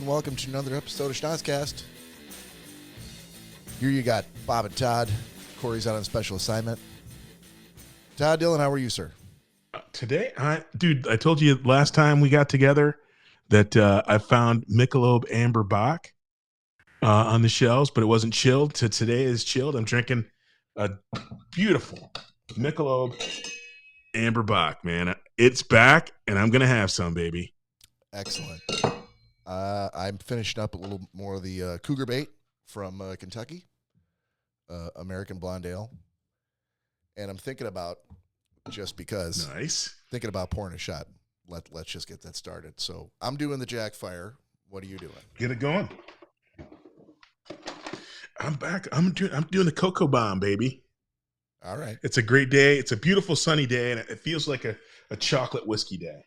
and welcome to another episode of Schnozzcast. Here you got Bob and Todd. Corey's out on special assignment. Todd Dillon, how are you, sir? Today, I told you last time we got together that I found Michelob Amber Bock on the shelves, but it wasn't chilled. So today is chilled. I'm drinking a beautiful Michelob Amber Bock, man. It's back, and I'm going to have some, baby. Excellent. I'm finishing up a little more of the Cougar Bait from Kentucky, American Blonde Ale. And I'm thinking about, just because, thinking about pouring a shot. Let's just get that started. So I'm doing the Jack Fire. What are you doing? Get it going. I'm back. I'm doing the Cocoa Bomb, baby. All right. It's a great day. It's a beautiful sunny day, and it feels like a chocolate whiskey day.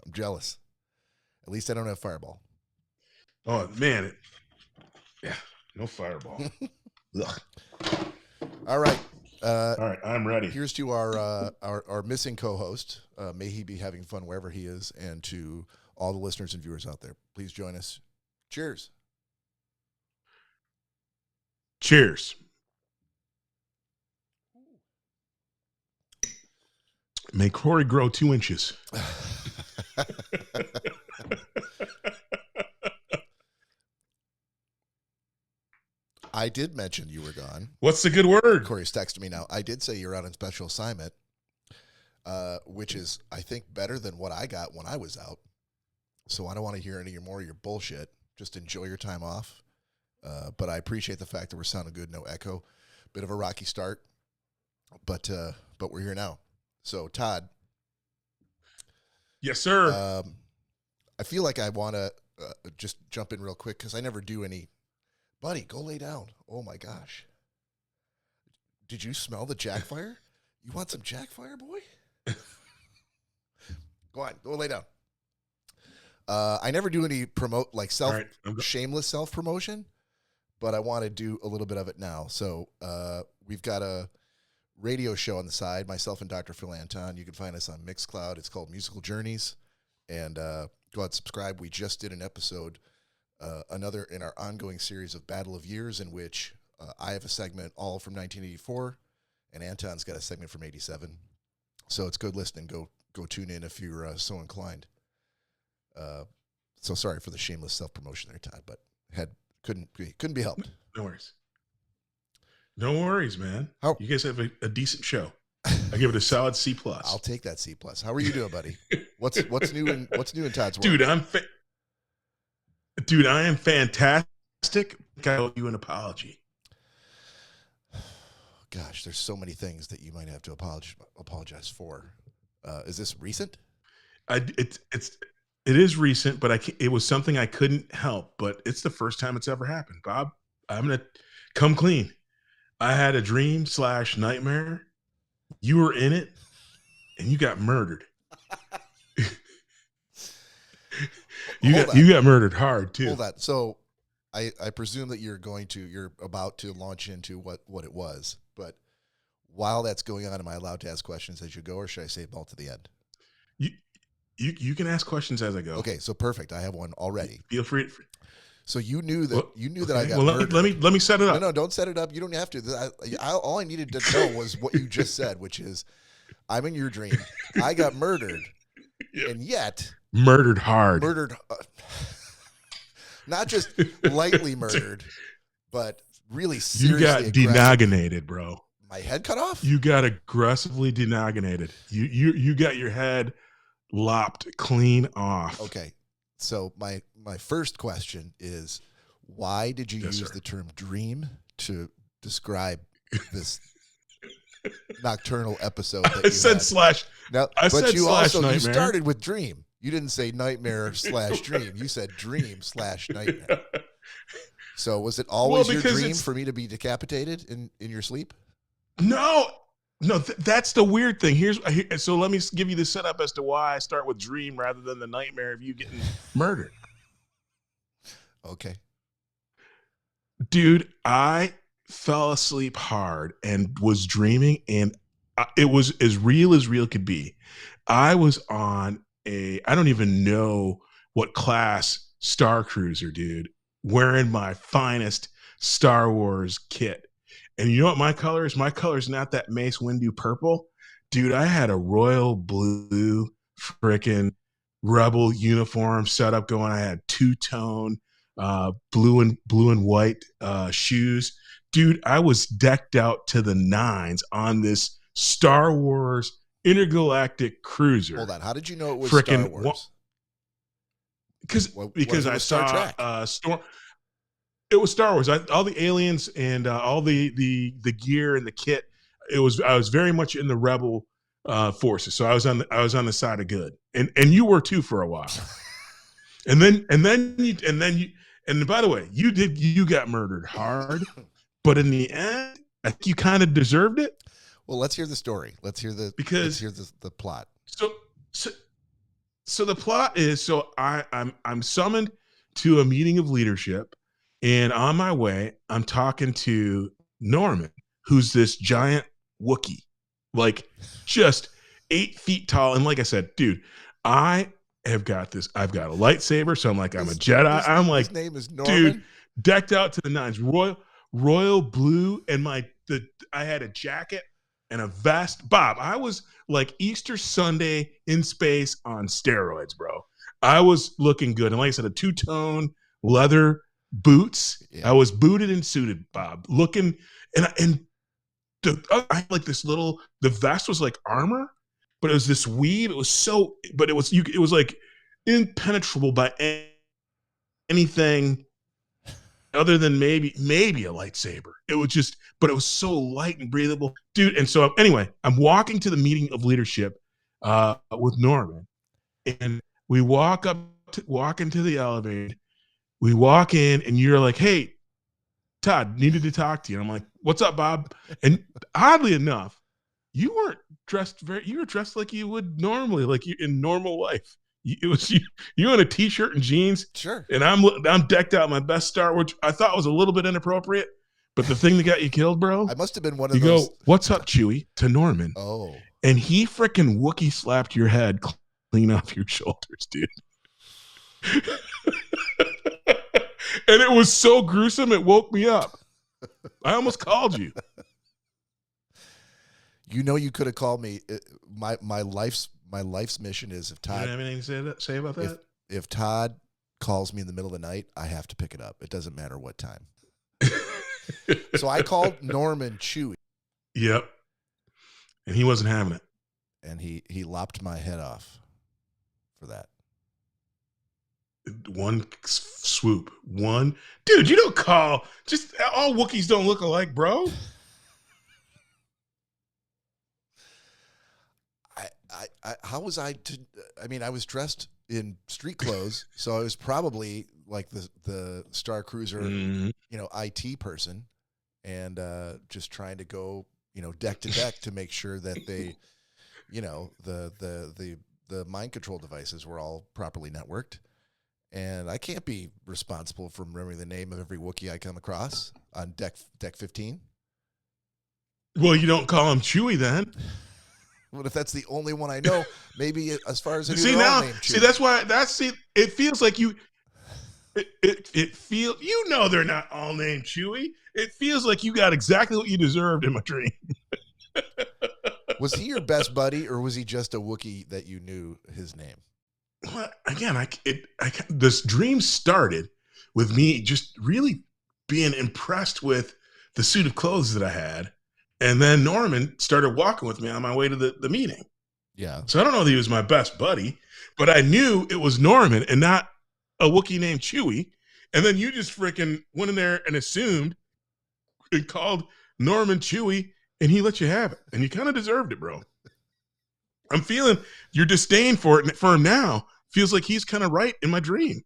I'm jealous. At least I don't have Fireball. Oh, man. No Fireball. Ugh. All right. All right, I'm ready. Here's to our missing co-host. May he be having fun wherever he is, and to all the listeners and viewers out there. Please join us. Cheers. Cheers. May Corey grow 2 inches. I did mention you were gone. What's the good word? Corey's texting me now. I did say you're out on special assignment, which is, I think, better than what I got when I was out. So I don't want to hear any more of your bullshit. Just enjoy your time off. But I appreciate the fact that we're sounding good, no echo. Bit of a rocky start, but we're here now. So, Todd. Yes, sir. I feel like I want to just jump in real quick because I never do any. Buddy, go lay down. Oh, my gosh. Did you smell the Jack Fire? You want some Jack Fire, boy? Go on. Go lay down. I never do any shameless self-promotion, but I want to do a little bit of it now. So we've got a radio show on the side, myself and Dr. Phil Anton. You can find us on Mixcloud. It's called Musical Journeys. And go out and subscribe. We just did an episode, another in our ongoing series of Battle of Years, in which I have a segment all from 1984, and Anton's got a segment from 87. So it's good listening. Go tune in if you're so inclined. So sorry for the shameless self-promotion there, Todd, but couldn't be helped. No worries. No worries, man. How? You guys have a decent show. I give it a solid C+. I'll take that C+. How are you doing, buddy? What's new in Todd's world? Dude, I am fantastic. I owe you an apology. Gosh, there's so many things that you might have to apologize for. Is this recent? It is recent, but it was something I couldn't help. But it's the first time it's ever happened, Bob. I'm gonna come clean. I had a dream/nightmare. You were in it, and you got murdered. You got murdered hard too. Hold that. So, I presume that you're about to launch into what it was. But while that's going on, am I allowed to ask questions as you go, or should I save them all to the end? You can ask questions as I go. Okay, so perfect. I have one already. Feel free. So you knew that I got murdered. Let me set it up. No, don't set it up. You don't have to. All I needed to know was what you just said, which is, I'm in your dream. I got murdered, yep. And yet murdered hard. Not just lightly murdered, but really seriously. You got de-Nogginated, bro. My head cut off? You got aggressively de-Nogginated. You got your head lopped clean off. Okay. So my first question is, why did you use the term dream to describe this nocturnal episode that I said had? Slash. Now, I but said you slash also nightmare. You started with dream. You didn't say nightmare/dream. You said dream/nightmare. So was it always your dream for me to be decapitated in your sleep? No, that's the weird thing. So let me give you the setup as to why I start with dream rather than the nightmare of you getting murdered. Okay. Dude, I fell asleep hard and was dreaming, and it was as real could be. I was on I don't even know what class Star Cruiser, dude, wearing my finest Star Wars kit. And you know what my color is? My color is not that Mace Windu purple. Dude, I had a royal blue freaking rebel uniform setup going. I had two-tone blue and white shoes. Dude, I was decked out to the nines on this Star Wars intergalactic cruiser. Hold on. How did you know it was Star Wars? Because I Star saw Trek? Storm. It was Star Wars. All the aliens and all the gear and the kit. I was very much in the rebel forces. So I was on the side of good, and you were too for a while. and by the way, you got murdered hard, but in the end, I think you kind of deserved it. Well, let's hear the story. Let's hear the plot. So the plot is, I'm summoned to a meeting of leadership, and on my way, I'm talking to Norman, who's this giant Wookiee, like just 8 feet tall. And like I said, dude, I have got this. I've got a lightsaber, so I'm like, I'm a Jedi. I'm like, his name is Norman? Dude, decked out to the nines, royal blue, and I had a jacket and a vest. Bob, I was like Easter Sunday in space on steroids, bro. I was looking good. And like I said, a two-tone leather boots. Yeah. I was booted and suited, Bob. Looking, I had like this little, the vest was like armor, but it was this weave. It was it was like impenetrable by anything other than maybe a lightsaber. It was just, but it was so light and breathable, dude. And so anyway, I'm walking to the meeting of leadership with Norman, and we walk into the elevator. We walk in, and you're like, "Hey, Todd, needed to talk to you." And I'm like, "What's up, Bob?" And oddly enough, you weren't dressed you were dressed like you would normally, like you in normal life. It was you in a t-shirt and jeans. Sure. And I'm decked out in my best Star Wars. I thought was a little bit inappropriate, but the thing that got you killed, bro. I must have been one of those. You go, "What's up, Chewie?" to Norman. Oh. And he freaking Wookiee slapped your head clean off your shoulders, dude. And it was so gruesome, it woke me up. I almost called you. You know, you could have called me. My life's mission is, if Todd. You have anything to say about that? If Todd calls me in the middle of the night, I have to pick it up. It doesn't matter what time. So I called Norman Chewie. Yep. And he wasn't having it. And he lopped my head off for that. One swoop. Dude, you don't call. Just all Wookiees don't look alike, bro. How was I to? I mean, I was dressed in street clothes, so I was probably like the Star Cruiser, IT person, and just trying to go, deck to deck to make sure that they, the mind control devices were all properly networked. And I can't be responsible for remembering the name of every Wookiee I come across on deck 15. Well, you don't call him Chewie then. But if that's the only one I know, maybe as far as see now, see that's why it feels like you. It feels they're not all named Chewie. It feels like you got exactly what you deserved in my dream. Was he your best buddy, or was he just a Wookiee that you knew his name? Well, again, this dream started with me just really being impressed with the suit of clothes that I had. And then Norman started walking with me on my way to the meeting. Yeah. So I don't know that he was my best buddy, but I knew it was Norman and not a Wookiee named Chewie. And then you just freaking went in there and assumed and called Norman Chewie, and he let you have it. And you kind of deserved it, bro. I'm feeling your disdain for him now. Feels like he's kind of right in my dream.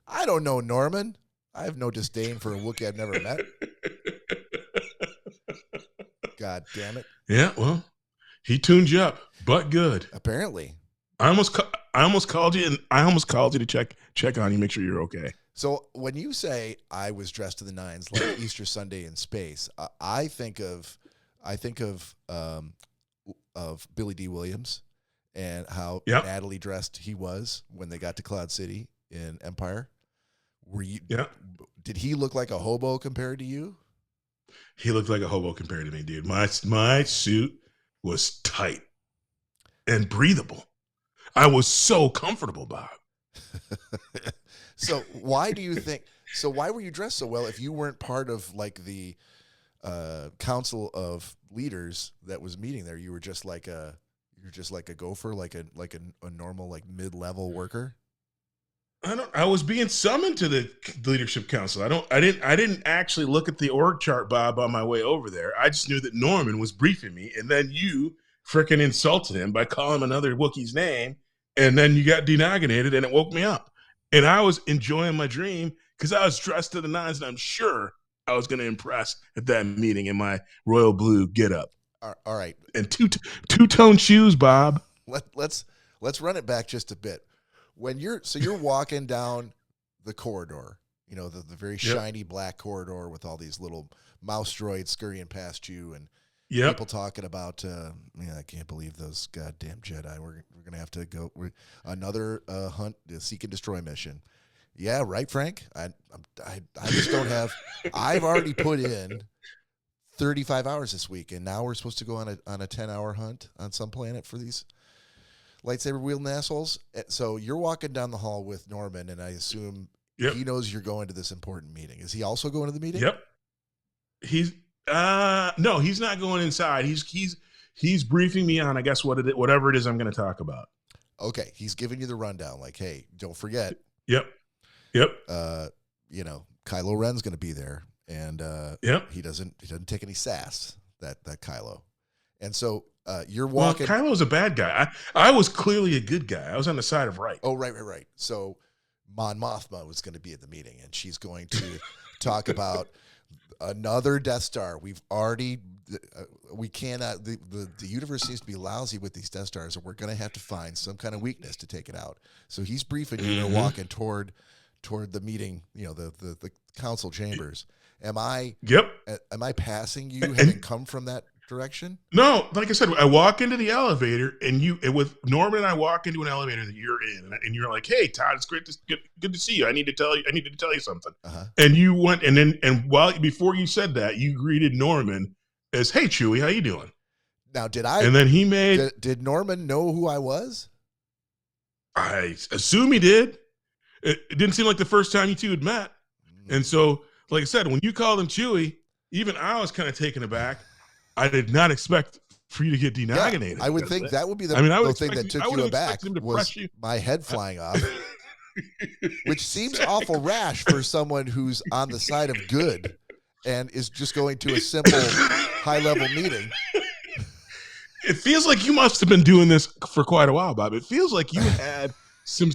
I don't know, Norman. I have no disdain for a Wookiee I've never met. God damn it. Yeah, well, he tuned you up, but good. Apparently. I almost called you, and I almost called you to check on you, make sure you're okay. So when you say I was dressed to the nines like Easter Sunday in space, I think of Billy D. Williams and how Natalie dressed he was when they got to Cloud City, in Empire. Were you? Yeah. Did he look like a hobo compared to you? He looked like a hobo compared to me, dude. My suit was tight and breathable. I was so comfortable, Bob. So why do you think? So why were you dressed so well if you weren't part of like the council of leaders that was meeting there? You were just like a gopher, like a normal like mid-level worker. I was being summoned to the leadership council. I didn't actually look at the org chart, Bob, on my way over there. I just knew that Norman was briefing me, and then you freaking insulted him by calling him another Wookiee's name, and then you got De-Nogginated, and it woke me up. And I was enjoying my dream because I was dressed to the nines, and I'm sure I was going to impress at that meeting in my royal blue getup. All right, and two-tone shoes, Bob. Let's run it back just a bit. When you're walking down the corridor, you know, the very shiny black corridor with all these little mouse droids scurrying past you, and people talking about, I can't believe those goddamn Jedi. We're gonna have to go another hunt, seek and destroy mission. Yeah, right, Frank. I just don't have. I've already put in 35 hours this week, and now we're supposed to go on a 10-hour hunt on some planet for these lightsaber wielding assholes. So you're walking down the hall with Norman, and I assume he knows you're going to this important meeting. Is he also going to the meeting? Yep. He's no, he's not going inside. He's briefing me on, I guess, whatever it is I'm going to talk about. Okay, he's giving you the rundown. Like, hey, don't forget. Yep. Kylo Ren's going to be there, and he doesn't take any sass. That Kylo, and so. You're walking. Well, Kylo's a bad guy. I was clearly a good guy. I was on the side of right. Oh, right. So Mon Mothma was going to be at the meeting, and she's going to talk about another Death Star. We cannot. The universe seems to be lousy with these Death Stars, and we're going to have to find some kind of weakness to take it out. So he's briefing you and walking toward the meeting. You know, the council chambers. Am I passing you, having come from that direction? No, like I said, I walk into the elevator, and with Norman and I walk into an elevator that you're in, and you're like, "Hey, Todd, it's good to see you. I needed to tell you something." Uh-huh. And you went, before you said that, you greeted Norman as, "Hey, Chewie, how you doing?" Now, did Norman know who I was? I assume he did. It didn't seem like the first time you two had met, and so, like I said, when you called him Chewie, even I was kind of taken aback. I did not expect for you to get De-Nogginated. Yeah, I would think that would be the thing that took you aback was my head flying off, which seems awful rash for someone who's on the side of good and is just going to a simple high-level meeting. It feels like you must have been doing this for quite a while, Bob. It feels like you had some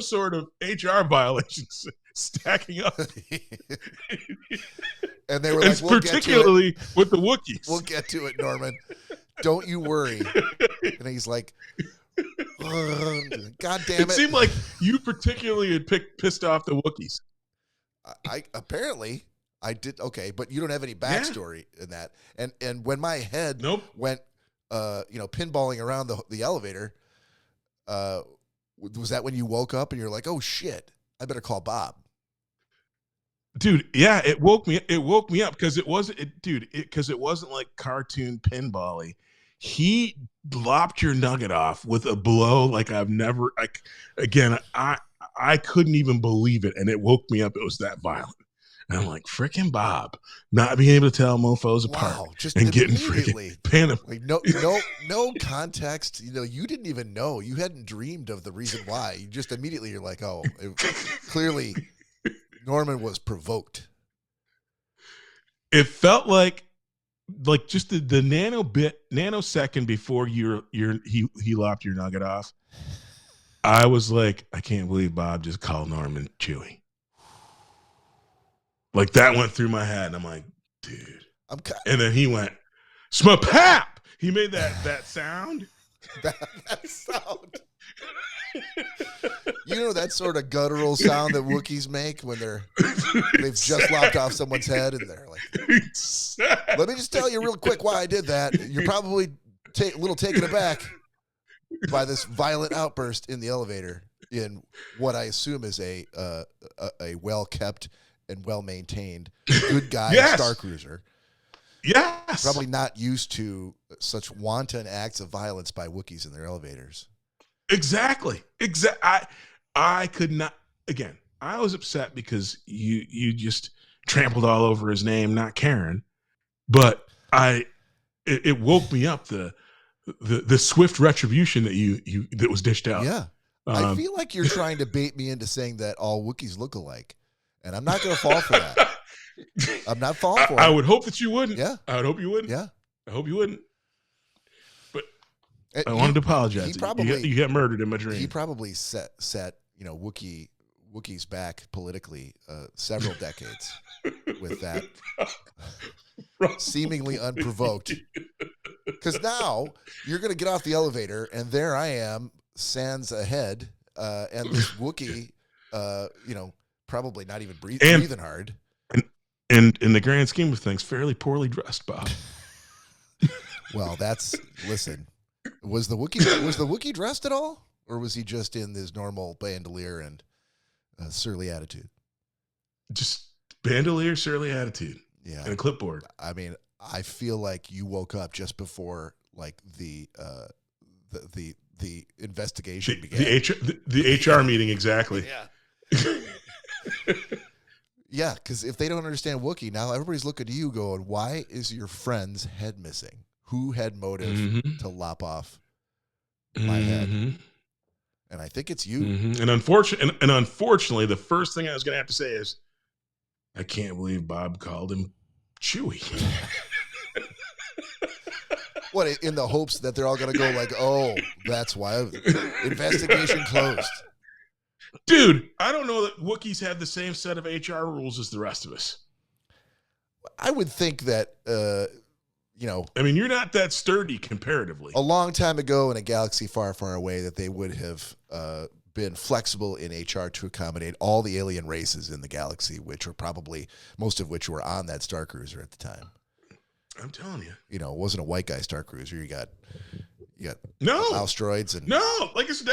sort of HR violations stacking up. And they were like, particularly with the Wookiees. We'll get to it, Norman. Don't you worry. And he's like, God damn it. It seemed like you particularly had pissed off the Wookiees. Apparently I did. Okay, but you don't have any backstory in that. And when my head went, pinballing around the elevator, was that when you woke up and you're like, oh shit, I better call Bob? Dude, yeah, it woke me up because it wasn't like cartoon pinball-y. He lopped your nugget off with a blow like I've never. I couldn't even believe it, and it woke me up. It was that violent, and I'm like, freaking Bob, not being able to tell mofos apart, and getting freaking panic. Like, no context. You didn't even know. You hadn't dreamed of the reason why. You just immediately you're like, oh, clearly. Norman was provoked. It felt like just the nanosecond before he lopped your nugget off. I was like, I can't believe Bob just called Norman Chewie. Like that went through my head, and I'm like, dude. And then he went, "Smapap!" He made that sound. that sound. That sort of guttural sound that Wookiees make when they've just lopped off someone's head, and they're like, let me just tell you real quick why I did that. You're probably a little taken aback by this violent outburst in the elevator. in what I assume is a well kept and well maintained good guy Star Cruiser. Yes. Probably not used to such wanton acts of violence by Wookiees in their elevators. Exactly. I could not. Again, I was upset because you just trampled all over his name, not caring. But it woke me up the swift retribution that was dished out. Yeah. I feel like you're trying to bait me into saying that all Wookiees look alike, and I'm not going to fall for that. I'm not falling for it. I would hope that you wouldn't. Yeah. I would hope you wouldn't. Yeah. I hope you wouldn't. But I wanted to apologize. You got murdered in my dream. He probably set Wookiees back politically several decades with that seemingly unprovoked. Because now you're going to get off the elevator, and there I am, sans ahead, and this Wookiee, probably not even breathing hard. And in the grand scheme of things, fairly poorly dressed, Bob. Well, listen. Was the Wookiee dressed at all, or was he just in his normal bandolier and surly attitude? Just bandolier, surly attitude. Yeah, and a clipboard. I mean, I feel like you woke up just before like the investigation began. The HR meeting, exactly. Yeah. Yeah, because if they don't understand Wookiee, now everybody's looking to you going, why is your friend's head missing? Who had motive to lop off my head? And I think it's you. And unfortunately, the first thing I was going to have to say is, I can't believe Bob called him Chewy. What, in the hopes that they're all going to go like, oh, that's why investigation closed. Dude, I don't know that Wookiees have the same set of HR rules as the rest of us. I would think that, I mean, you're not that sturdy comparatively. A long time ago in a galaxy far, far away, that they would have been flexible in HR to accommodate all the alien races in the galaxy, which were probably, most of which were on that Star Cruiser at the time. I'm telling you. It wasn't a white guy Star Cruiser. You got Asteroids and like I said,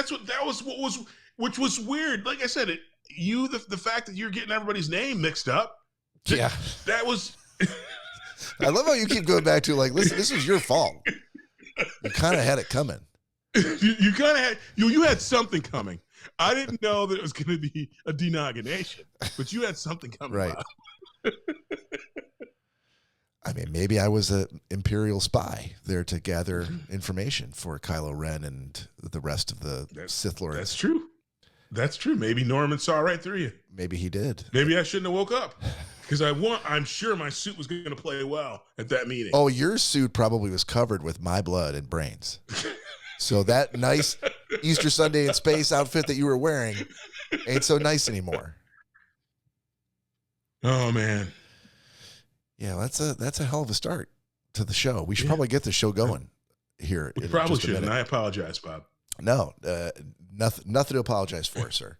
which was weird. Like I said, the fact that you're getting everybody's name mixed up. Yeah, that was. I love how you keep going back to like, listen, this was your fault. You kind of had it coming. You kind of had you had something coming. I didn't know that it was going to be a De-Nogginated, but you had something coming. Right. I mean, maybe I was an Imperial spy there to gather information for Kylo Ren and the rest of the Sith Lords. That's true. That's true. Maybe Norman saw right through you. Maybe he did. Maybe I shouldn't have woke up because I'm sure my suit was going to play well at that meeting. Oh, your suit probably was covered with my blood and brains. So that nice Easter Sunday in space outfit that you were wearing ain't so nice anymore. Oh man. Yeah, that's a hell of a start to the show. We should probably get the show going here. We probably should, and I apologize, Bob. No, nothing to apologize for, sir.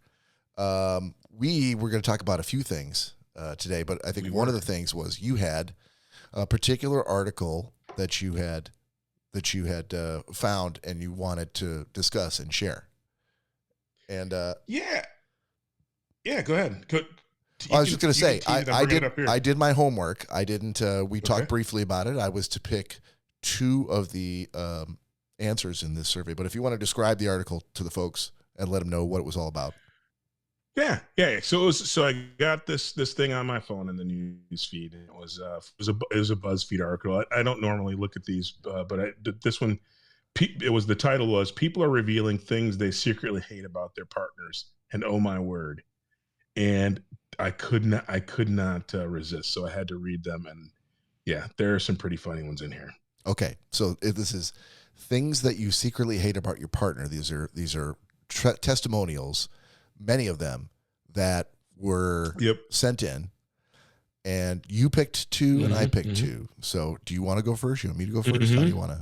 We were going to talk about a few things today, but I think one of the things was you had a particular article that you had found and you wanted to discuss and share. And go ahead. I was just going to say, I did my homework. I didn't, we talked briefly about it. I was to pick two of the answers in this survey, but if you want to describe the article to the folks and let them know what it was all about. Yeah. So I got this thing on my phone in the news feed. And it was a BuzzFeed article. I don't normally look at these, but this one, the title was "People are revealing things they secretly hate about their partners," and oh my word. And I could not resist, so I had to read them. And yeah, there are some pretty funny ones in here. Okay, so if this is things that you secretly hate about your partner. These are testimonials, many of them that were sent in, and you picked two, and I picked two. So, do you want to go first? You want me to go first? How do you want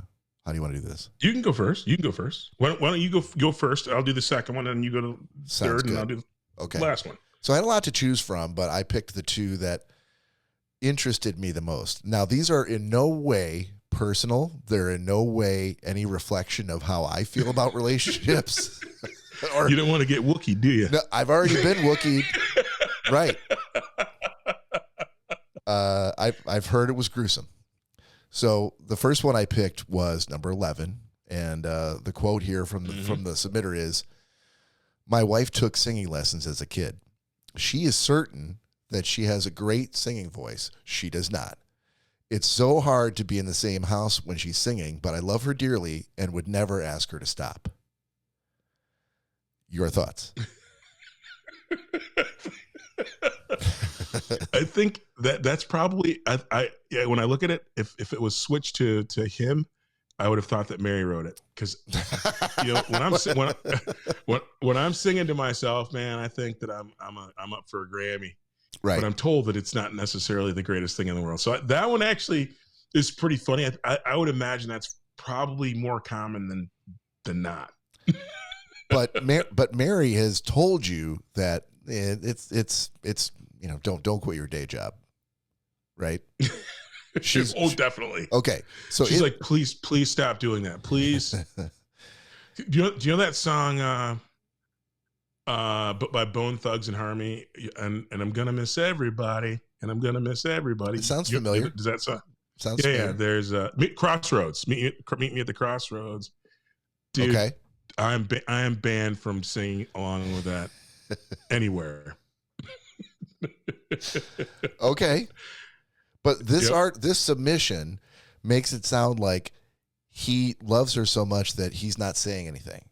to do this? You can go first. Why don't you go first? I'll do the second one, and you go to third, and I'll do the last one. So I had a lot to choose from, but I picked the two that interested me the most. Now, these are in no way personal. They're in no way any reflection of how I feel about relationships. Or you don't want to get Wookiee, do you? no, I've already been Wookieed. Right. I've heard it was gruesome. So the first one I picked was number 11. And the quote here from the submitter is, "My wife took singing lessons as a kid. She is certain that she has a great singing voice. She does not. It's so hard to be in the same house when she's singing, but I love her dearly and would never ask her to stop." Your thoughts? I think that's probably yeah, when I look at it, if it was switched to him, I would have thought that Mary wrote it, because when I'm singing to myself, man, I think that I'm up for a Grammy. Right. But I'm told that it's not necessarily the greatest thing in the world. So that one actually is pretty funny. I would imagine that's probably more common than not. But Mary has told you that it's don't quit your day job, right? Definitely. Okay. So she's like, please stop doing that, please. do you know that song? But by Bone Thugs and Harmony, and I'm gonna miss everybody, and I'm gonna miss everybody. It sounds familiar. Does that sound? Sounds familiar. Yeah. There's Crossroads. Meet me at the Crossroads, dude. Okay. I am banned from singing along with that anywhere. Okay. But this submission makes it sound like he loves her so much that he's not saying anything.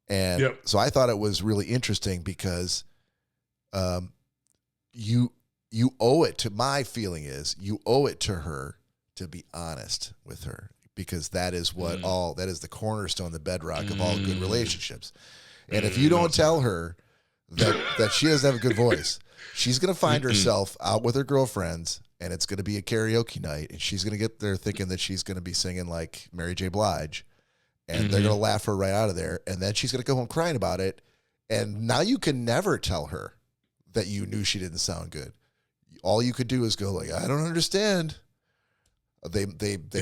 And so I thought it was really interesting because you owe it to, my feeling is you owe it to her to be honest with her, because that is that is the cornerstone, the bedrock of all good relationships. And if you don't tell her that she doesn't have a good voice, she's going to find herself out with her girlfriends, and it's going to be a karaoke night, and she's going to get there thinking that she's going to be singing like Mary J. Blige, and they're going to laugh her right out of there, and then she's going to go home crying about it, and now you can never tell her that you knew she didn't sound good. All you could do is go like, I don't understand. They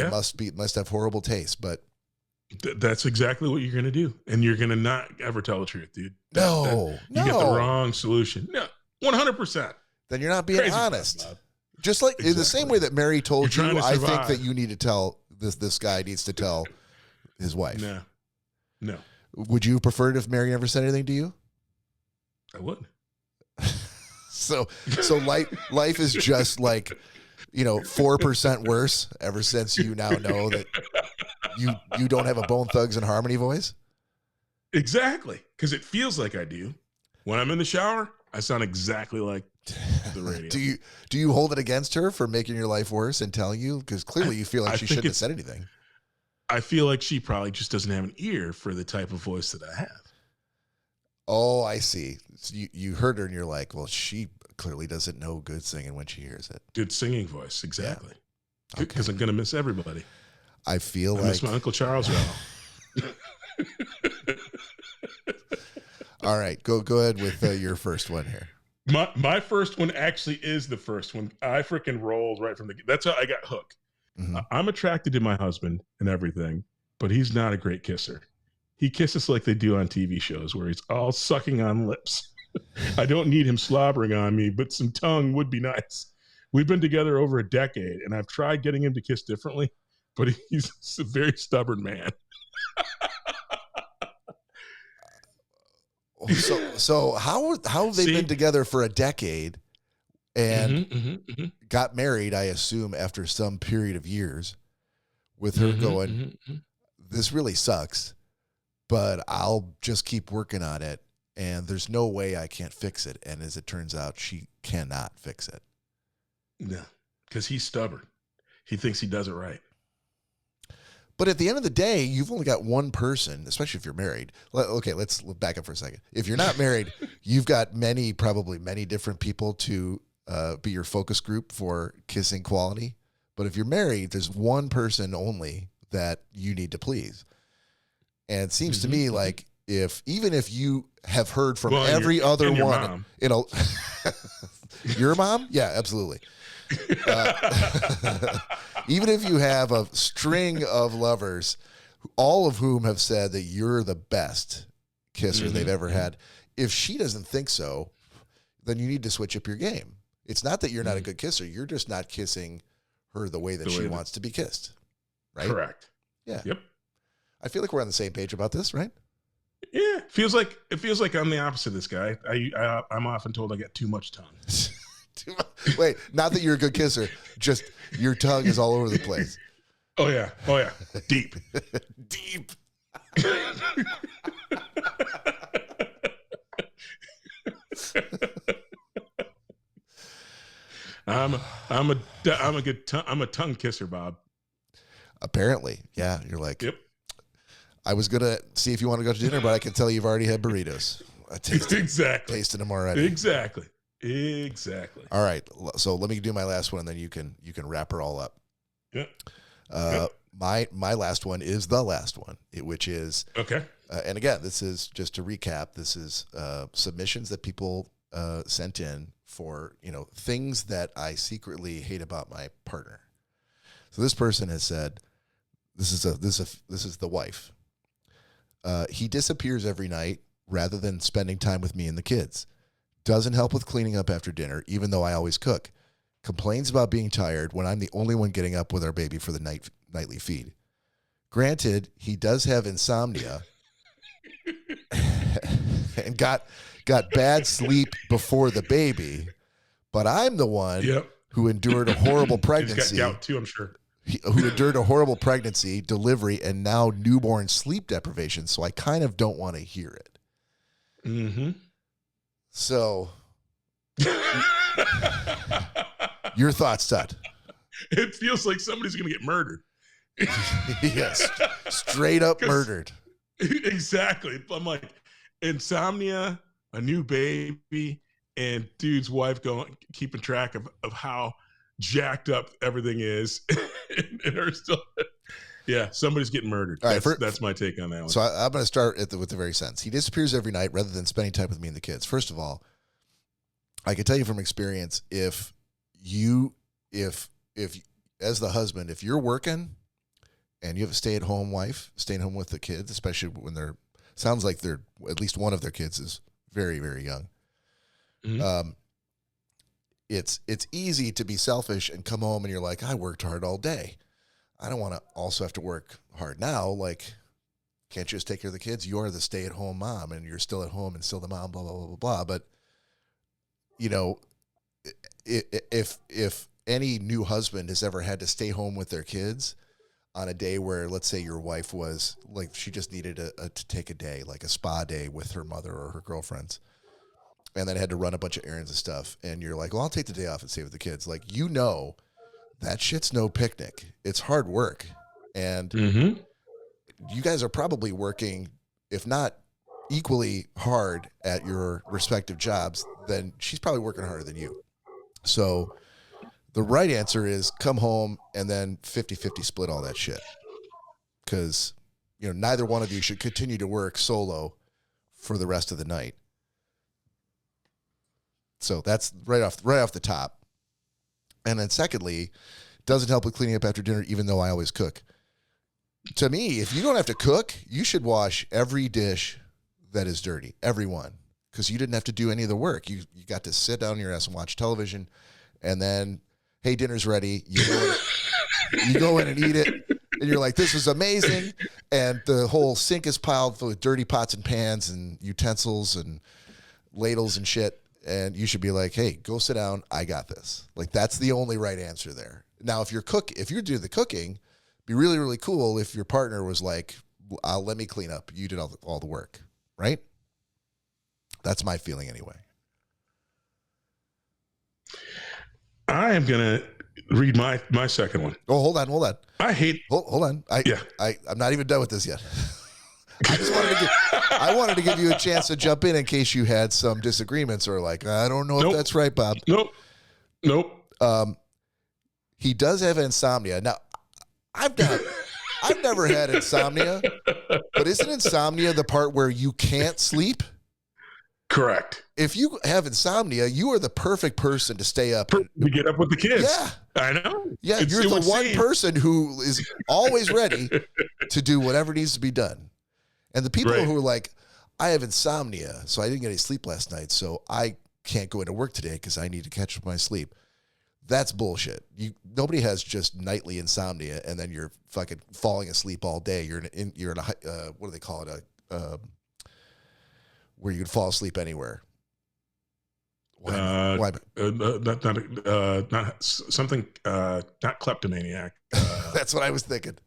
must have horrible taste, but that's exactly what you're going to do, and you're going to not ever tell the truth, dude. You get the wrong solution. No, 100%. Then you're not being honest. Just like in the same way that Mary told you, I think that you need to tell this guy needs to tell his wife. No. Would you have preferred if Mary never said anything to you? I wouldn't. So life is just like, 4% worse ever since you now know that you don't have a Bone Thugs and Harmony voice. Exactly, because it feels like I do. When I'm in the shower, I sound exactly like the radio. Do you hold it against her for making your life worse and telling you? Because clearly you feel like she shouldn't have said anything. I feel like she probably just doesn't have an ear for the type of voice that I have. Oh, I see. So you heard her and you're like, well, she clearly doesn't know good singing when she hears it. Good singing voice, exactly. Because I'm going to miss everybody. I feel I miss my Uncle Charles. All right, go ahead with your first one here. My first one actually is the first one. I freaking rolled right from the. That's how I got hooked. Mm-hmm. I'm attracted to my husband and everything, but he's not a great kisser. He kisses like they do on TV shows, where he's all sucking on lips. I don't need him slobbering on me, but some tongue would be nice. We've been together over a decade, and I've tried getting him to kiss differently, but he's a very stubborn man. So how have they been together for a decade and got married, I assume, after some period of years, with her going, this really sucks, but I'll just keep working on it, and there's no way I can't fix it. And as it turns out, she cannot fix it. No, because he's stubborn. He thinks he does it right. But at the end of the day, you've only got one person, especially if you're married. Okay, let's back up for a second. If you're not married, you've got probably many different people to be your focus group for kissing quality. But if you're married, there's one person only that you need to please. And it seems to me like even if you have heard from every other one, your mom? Yeah, absolutely. Even if you have a string of lovers, all of whom have said that you're the best kisser they've ever had. If she doesn't think so, then you need to switch up your game. It's not that you're not a good kisser. You're just not kissing her the way that she wants to be kissed. Right? Correct. Yeah. Yep. I feel like we're on the same page about this, right? Yeah. It feels like I'm the opposite of this guy. I'm often told I got too much tongue. Wait, not that you're a good kisser, just your tongue is all over the place. Oh yeah. Deep. Deep. I'm a tongue kisser, Bob. Apparently. Yeah. You're like, yep. I was going to see if you want to go to dinner, but I can tell you've already had burritos. I tasted them already. Exactly. All right. So let me do my last one, and then you can wrap her all up. Yep. My last one is the last one, which is, okay. And again, this is just to recap. This is submissions that people sent in for, things that I secretly hate about my partner. So this person has said, this is the wife. He disappears every night rather than spending time with me and the kids. Doesn't help with cleaning up after dinner, even though I always cook. Complains about being tired when I'm the only one getting up with our baby for the nightly feed. Granted, he does have insomnia and got bad sleep before the baby, but I'm the one who endured a horrible pregnancy. He's got gout too, I'm sure. Who endured a horrible pregnancy, delivery, and now newborn sleep deprivation, so I kind of don't want to hear it. Mm-hmm. So, your thoughts, Todd? It feels like somebody's going to get murdered. Yes, straight up murdered. Exactly. I'm like, insomnia, a new baby, and dude's wife keeping track of how jacked up everything is, and her still. Yeah, somebody's getting murdered. All right, that's my take on that one. So I'm going to start with the very sense. He disappears every night rather than spending time with me and the kids. First of all, I can tell you from experience, if as the husband, if you're working and you have a stay-at-home wife, staying home with the kids, especially when sounds like at least one of their kids is very, very young. Mm-hmm. It's easy to be selfish and come home and you're like, I worked hard all day. I don't want to also have to work hard now. Like, can't you just take care of the kids? You're the stay-at-home mom and you're still at home and still the mom, blah, blah, blah, blah, blah. But, if any new husband has ever had to stay home with their kids on a day where, let's say your wife was like, she just needed to take a day, like a spa day with her mother or her girlfriends, and then had to run a bunch of errands and stuff. And you're like, well, I'll take the day off and stay with the kids. Like, that shit's no picnic. It's hard work. And you guys are probably working, if not equally hard at your respective jobs, then she's probably working harder than you. So the right answer is come home and then 50-50 split all that shit. Because, neither one of you should continue to work solo for the rest of the night. So that's right off the top. And then secondly, doesn't help with cleaning up after dinner, even though I always cook. To me, if you don't have to cook, you should wash every dish that is dirty, every one, because you didn't have to do any of the work. You got to sit down on your ass and watch television, and then, hey, dinner's ready. You go in and eat it, and you're like, this is amazing. And the whole sink is piled with dirty pots and pans and utensils and ladles and shit. And you should be like, hey, go sit down. I got this. Like, that's the only right answer there. Now, if you're doing the cooking, it'd be really, really cool if your partner was like, let me clean up. You did all the work, right? That's my feeling anyway. I am going to read my second one. Oh, hold on. Hold on. I'm not even done with this yet. I wanted to give you a chance to jump in case you had some disagreements or like, I don't know if that's right, Bob. Nope. He does have insomnia. Now, I've never had insomnia, but isn't insomnia the part where you can't sleep? Correct. If you have insomnia, you are the perfect person to stay up. To get up with the kids. Yeah. I know. Yeah, you're the one person who is always ready to do whatever needs to be done. And the people who are like, I have insomnia, so I didn't get any sleep last night, so I can't go into work today because I need to catch up my sleep. That's bullshit. Nobody has just nightly insomnia and then you're fucking falling asleep all day. You're in a what do they call it? Where you can fall asleep anywhere. Why? Not something. Not kleptomaniac. That's what I was thinking.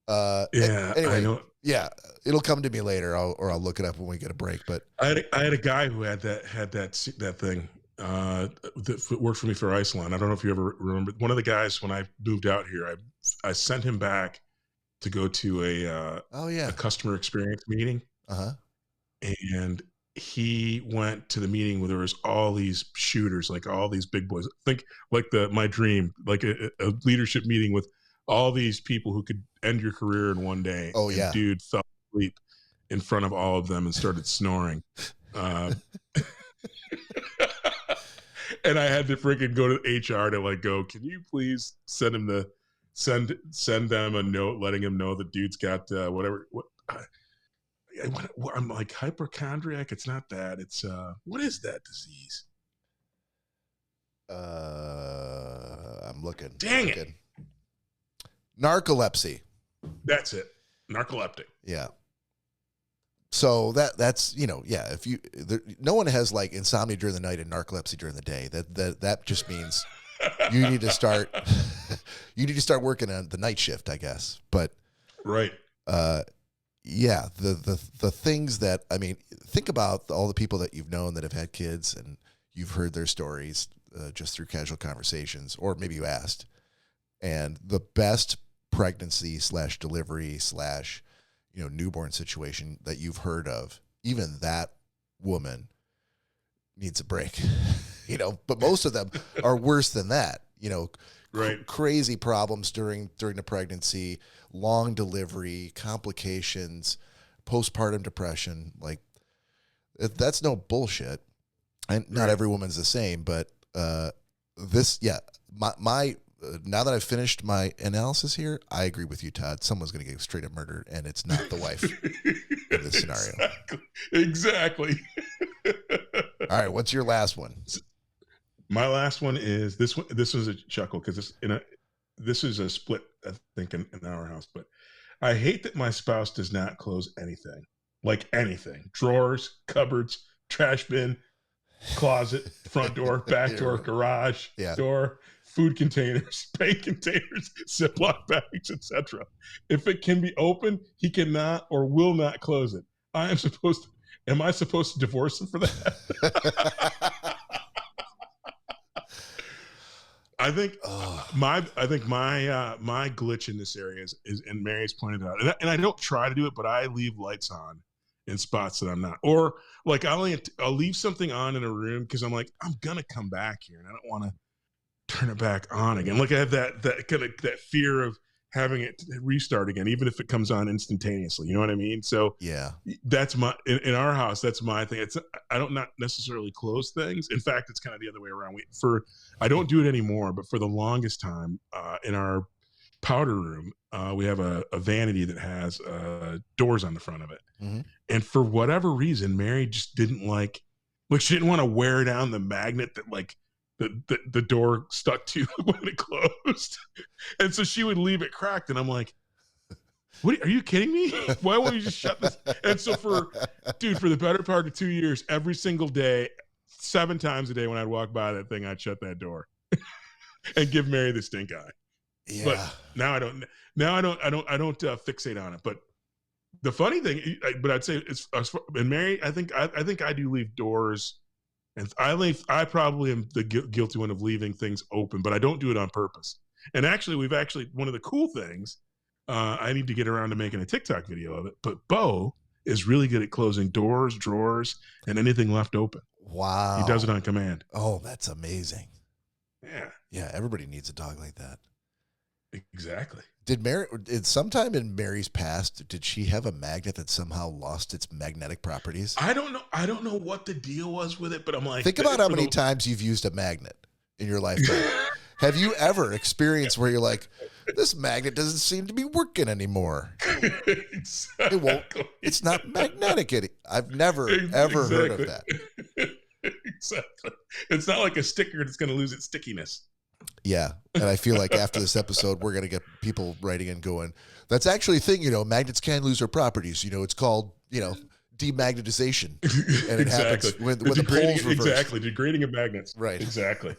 Yeah, anyway, I know. Yeah, it'll come to me later, or I'll look it up when we get a break. But I had a guy who had that thing that worked for me for Iceland. I don't know if you ever remember. One of the guys when I moved out here, I sent him back to go to a customer experience meeting. And he went to the meeting where there was all these shooters, like all these big boys. Think like my dream, like a leadership meeting with all these people who could end your career in one day. Oh, yeah. And dude fell asleep in front of all of them and started snoring. And I had to freaking go to HR to like go, can you please send him send them a note letting him know the dude's got whatever. I'm like hypochondriac. It's not that. It's what is that disease? I'm looking. Dang it. Narcolepsy. That's it. Narcoleptic. Yeah. So that's if no one has like insomnia during the night and narcolepsy during the day. That just means you need to start working on the night shift, I guess. But right. Yeah, the things that, I mean, think about all the people that you've known that have had kids and you've heard their stories just through casual conversations, or maybe you asked. And the best pregnancy / delivery / newborn situation that you've heard of, even that woman needs a break. But most of them are worse than that. Right. Crazy problems during the pregnancy, long delivery, complications, postpartum depression. Like that's no bullshit. And not every woman's the same, but my now that I've finished my analysis here, I agree with you, Todd. Someone's going to get straight up murdered, and it's not the wife in this scenario. Exactly. All right, what's your last one? My last one is this one. This was a chuckle because this is a split, I think, in our house. But I hate that my spouse does not close anything, like anything: drawers, cupboards, trash bin, closet, front door, back door, garage door, food containers, paint containers, Ziploc bags, etc. If it can be open, he cannot or will not close it. Am I supposed to divorce him for that? I think my glitch in this area is and Mary's pointed out, and I don't try to do it, but I leave lights on in spots that I'm not, or like I'll leave something on in a room because I'm like, I'm gonna come back here and I don't want to turn it back on again. Like I have that kind of that fear of having it restart again, even if it comes on instantaneously. You know what I mean? So yeah, that's in our house. That's my thing. I don't not necessarily close things. In fact, it's kind of the other way around. I don't do it anymore, but for the longest time in our powder room, we have a vanity that has doors on the front of it. Mm-hmm. And for whatever reason, Mary just didn't she didn't want to wear down the magnet that like the door stuck to when it closed. And so she would leave it cracked. And I'm like, what, are you kidding me? Why won't you just shut this? And so for the better part of 2 years, every single day, 7 times a day when I'd walk by that thing, I'd shut that door and give Mary the stink eye. Yeah. But now I don't fixate on it. But the funny thing, but I'd say it's, and Mary, I think I do leave doors. And I probably am the guilty one of leaving things open, but I don't do it on purpose. And actually, one of the cool things, I need to get around to making a TikTok video of it, but Bo is really good at closing doors, drawers, and anything left open. Wow. He does it on command. Oh, that's amazing. Yeah. Yeah, everybody needs a dog like that. Exactly. Did sometime in Mary's past, did she have a magnet that somehow lost its magnetic properties? I don't know what the deal was with it, but I'm like, think about how many times you've used a magnet in your lifetime. Have you ever experienced where you're like, this magnet doesn't seem to be working anymore? Exactly. It won't. It's not magnetic. I've never ever heard of that. Exactly. It's not like a sticker that's going to lose its stickiness. Yeah, and I feel like after this episode, we're going to get people writing and going, that's actually a thing, magnets can lose their properties. It's called, demagnetization. And it happens when the poles reverse. Exactly, degrading of magnets. Right. Exactly.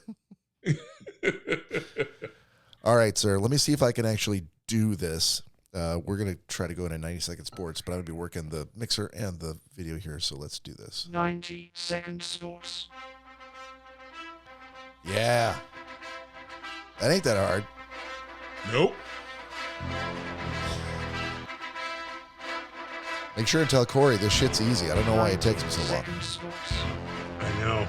All right, sir, let me see if I can actually do this. We're going to try to go into 90-second sports, but I'm going to be working the mixer and the video here, so let's do this. 90-second sports. Yeah. That ain't that hard. Nope. Make sure and tell Corey this shit's easy. I don't know why it takes me so long. I know.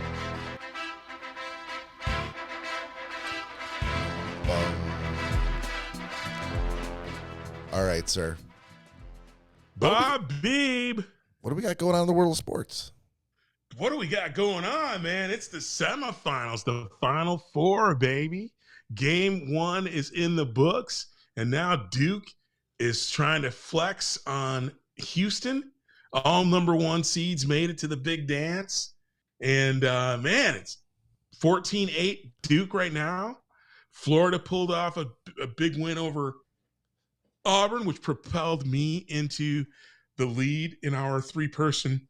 All right, sir. Bob Beebe. What do we got going on in the world of sports? What do we got going on, man? It's the semifinals, the Final Four, baby. Game 1 is in the books, and now Duke is trying to flex on Houston. All number 1 seeds made it to the big dance. And, man, it's 14-8 Duke right now. Florida pulled off a big win over Auburn, which propelled me into the lead in our 3-person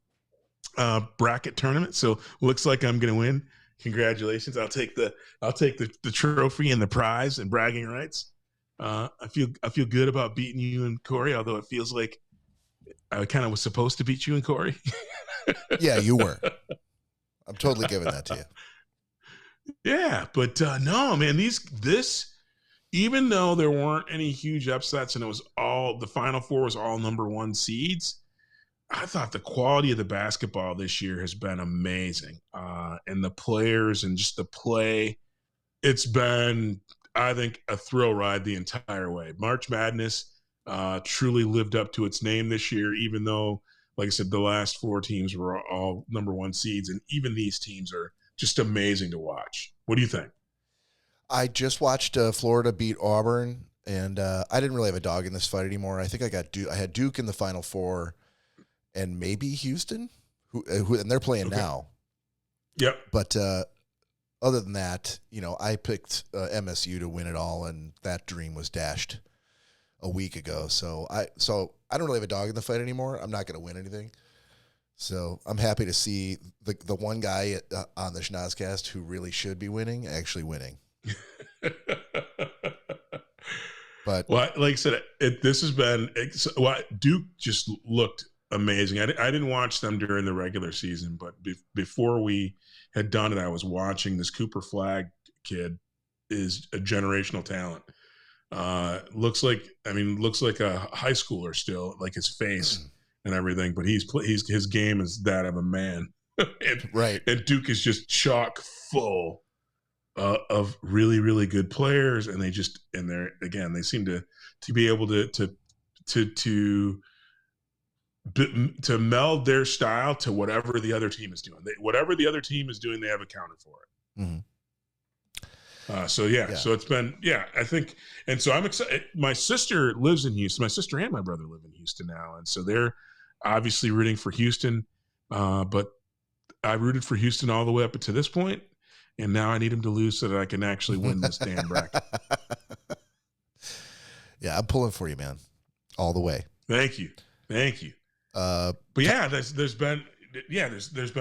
bracket tournament. So looks like I'm going to win. Congratulations. I'll take the trophy and the prize and bragging rights. I feel good about beating you and Corey, although it feels like I kind of was supposed to beat you and Corey. Yeah, you were. I'm totally giving that to you. Yeah, but no, man, this even though there weren't any huge upsets and it was all the Final Four was all number 1 seeds, I thought the quality of the basketball this year has been amazing. And the players and just the play, it's been, I think, a thrill ride the entire way. March Madness truly lived up to its name this year, even though, like I said, the last 4 teams were all number 1 seeds. And even these teams are just amazing to watch. What do you think? I just watched Florida beat Auburn, and I didn't really have a dog in this fight anymore. I think I had Duke in the Final Four. And maybe Houston, who and they're playing now. Yep. But other than that, I picked MSU to win it all, and that dream was dashed a week ago. So I don't really have a dog in the fight anymore. I'm not going to win anything. So I'm happy to see the one guy on the Schnozzcast who really should be winning actually winning. But like I said, this has been Duke just looked amazing. I didn't watch them during the regular season, but before we had done it, I was watching this Cooper Flagg kid is a generational talent. Looks like a high schooler still, like his face and everything, but his game is that of a man. Right. And Duke is just chock full of really, really good players. And they seem to be able to meld their style to whatever the other team is doing. Whatever the other team is doing, they have accounted for it. Mm-hmm. So it's been, I think, and so I'm excited. My sister lives in Houston. My sister and my brother live in Houston now. And so they're obviously rooting for Houston. But I rooted for Houston all the way up to this point, and now I need them to lose so that I can actually win this damn bracket. Yeah, I'm pulling for you, man, all the way. Thank you. But yeah, there's been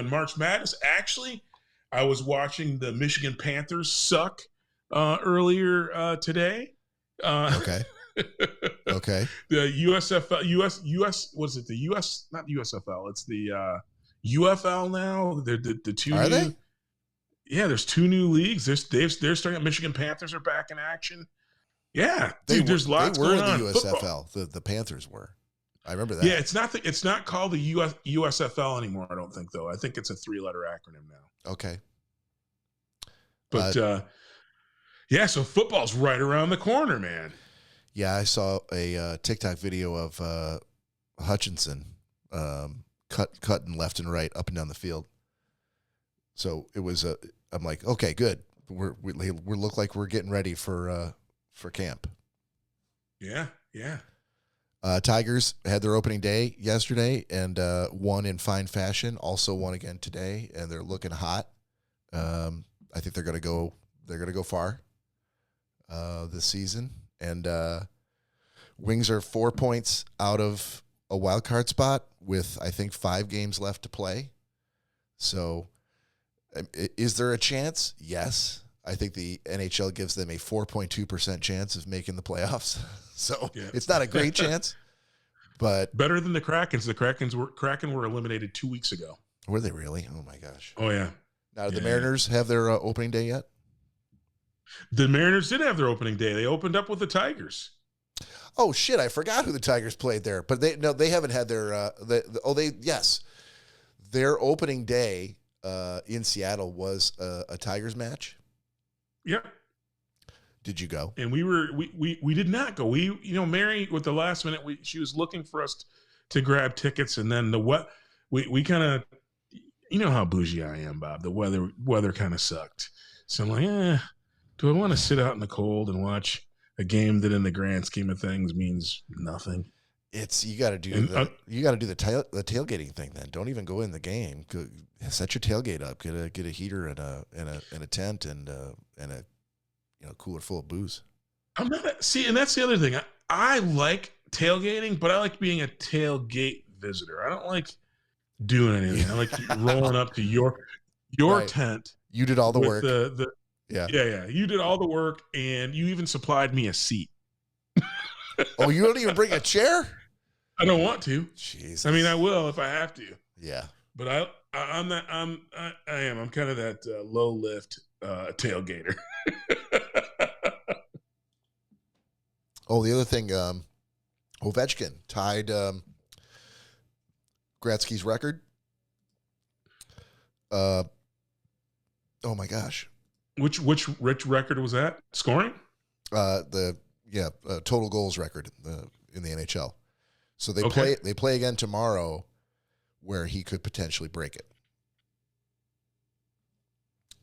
March Madness. Actually, I was watching the Michigan Panthers suck earlier today. Okay. The US was it the US, not USFL, it's the UFL now. The two are new, they? Yeah, there's 2 new leagues. They're starting up. Michigan Panthers are back in action. Yeah, there's lots going on. They were in the USFL. The Panthers were. I remember that. Yeah, it's not called the USFL anymore, I don't think, though. I think it's a 3-letter acronym now. Okay. But so football's right around the corner, man. Yeah, I saw a TikTok video of Hutchinson cutting left and right up and down the field. So it was I'm like, okay, good. we look like we're getting ready for camp. Yeah, yeah. Tigers had their opening day yesterday and won in fine fashion. Also won again today, and they're looking hot. I think they're gonna go far this season. And Wings are 4 points out of a wild card spot with I think 5 games left to play. So, is there a chance? Yes. I think the NHL gives them a 4.2% chance of making the playoffs. So It's not a great chance, but better than the Krakens. The Kraken were eliminated 2 weeks ago. Were they really? Oh my gosh. Oh yeah. Now, did the Mariners have their opening day yet? The Mariners did have their opening day. They opened up with the Tigers. Oh shit! I forgot who the Tigers played there, but they haven't had their their opening day in Seattle was a Tigers match. Yep. Did you go? And we did not go. Mary with the last minute, she was looking for us to grab tickets, and then we kind of, how bougie I am, Bob. The weather kind of sucked, so I'm like, do I want to sit out in the cold and watch a game that, in the grand scheme of things, means nothing? You got to do the tailgating thing. Then don't even go in the game. Set your tailgate up. Get a heater and a tent and a cooler full of booze. I'm not and that's the other thing. I like tailgating, but I like being a tailgate visitor. I don't like doing anything. I like rolling up to your right. tent. You did all the work. Yeah. You did all the work, and you even supplied me a seat. Oh, you don't even bring a chair? I don't want to. Jesus. I mean, I will if I have to. Yeah. But I'm not. I'm kind of that low lift tailgater. Oh, the other thing, Ovechkin tied Gretzky's record. Oh my gosh. Which record was that? Scoring? Total goals record in the NHL. So they play again tomorrow, where he could potentially break it.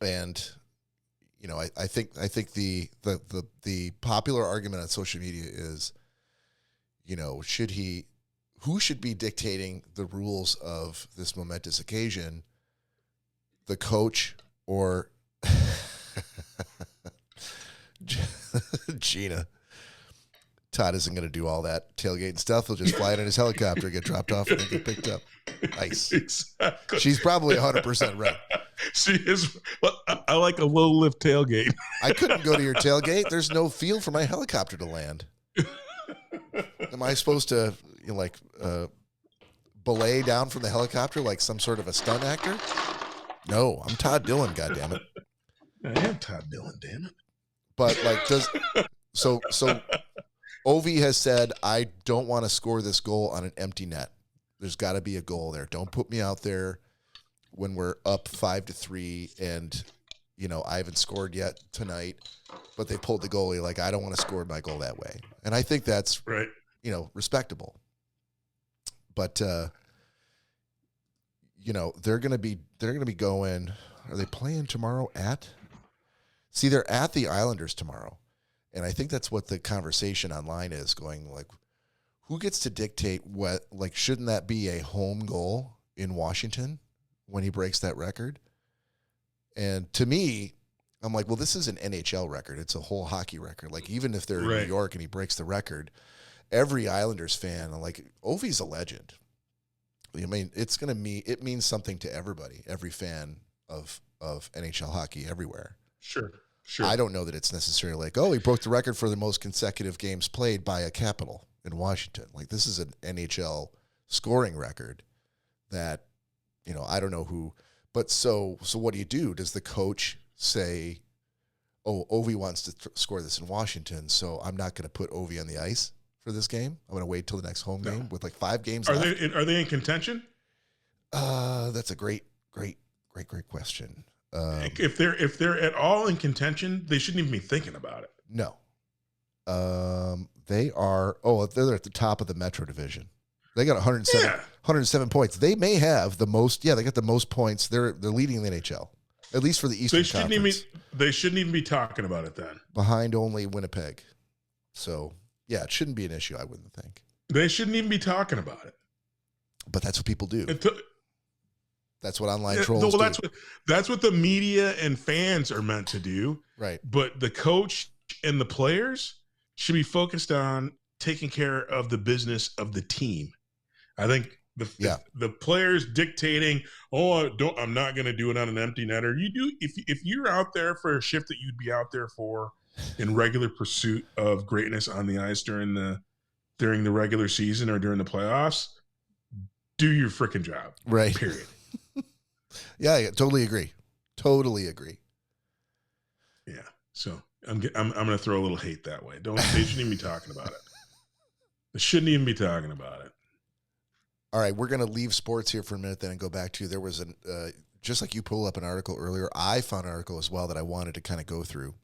And I think the popular argument on social media is, who should be dictating the rules of this momentous occasion, the coach or Gina? Todd isn't going to do all that tailgating stuff. He'll just fly it in his helicopter, get dropped off, and then get picked up. Nice. Exactly. She's probably 100% right. She is. I like a low lift tailgate. I couldn't go to your tailgate. There's no field for my helicopter to land. Am I supposed to belay down from the helicopter like some sort of a stunt actor? No, I'm Todd Dillon. Goddammit. I am Todd Dillon. Damn it. But so Ovi has said, I don't want to score this goal on an empty net. There's got to be a goal there. Don't put me out there when we're up 5-3 and, I haven't scored yet tonight, but they pulled the goalie. Like, I don't want to score my goal that way. And I think that's, right, respectable. But, they're going to be going, are they playing tomorrow see, they're at the Islanders tomorrow. And I think that's what the conversation online is going, like, who gets to dictate what, like, shouldn't that be a home goal in Washington when he breaks that record? And to me, I'm like, well, this is an NHL record. It's a whole hockey record. Like, even if they're in New York and he breaks the record, every Islanders fan, I'm like, Ovi's a legend. I mean, it means something to everybody, every fan of NHL hockey everywhere. Sure. I don't know that it's necessarily like, oh, he broke the record for the most consecutive games played by a Capital in Washington. Like, this is an NHL scoring record that, I don't know who. But so what do? Does the coach say, oh, Ovi wants to score this in Washington, so I'm not going to put Ovi on the ice for this game? I'm going to wait till the next home game with like 5 games left? Are they in contention? That's a great question. If they're at all in contention, they shouldn't even be thinking about it. No. They are. Oh, they're at the top of the Metro Division. They got 107 points. They may have the most. Yeah, they got the most points. They're leading the NHL. at least for the Eastern Conference. They shouldn't even be talking about it then. Behind only Winnipeg. So, yeah, it shouldn't be an issue, I wouldn't think. They shouldn't even be talking about it. But that's what people do. That's what online trolls do. That's what the media and fans are meant to do. Right. But the coach and the players should be focused on taking care of the business of the team. I think the players dictating, I'm not going to do it on an empty netter. You do if you're out there for a shift that you'd be out there for in regular pursuit of greatness on the ice during the regular season or during the playoffs, do your freaking job. Right. Period. Yeah, totally agree. Totally agree. Yeah. So I'm going to throw a little hate that way. They shouldn't even be talking about it. They shouldn't even be talking about it. All right, we're going to leave sports here for a minute then and go back to, there was just like you pulled up an article earlier, I found an article as well that I wanted to kind of go through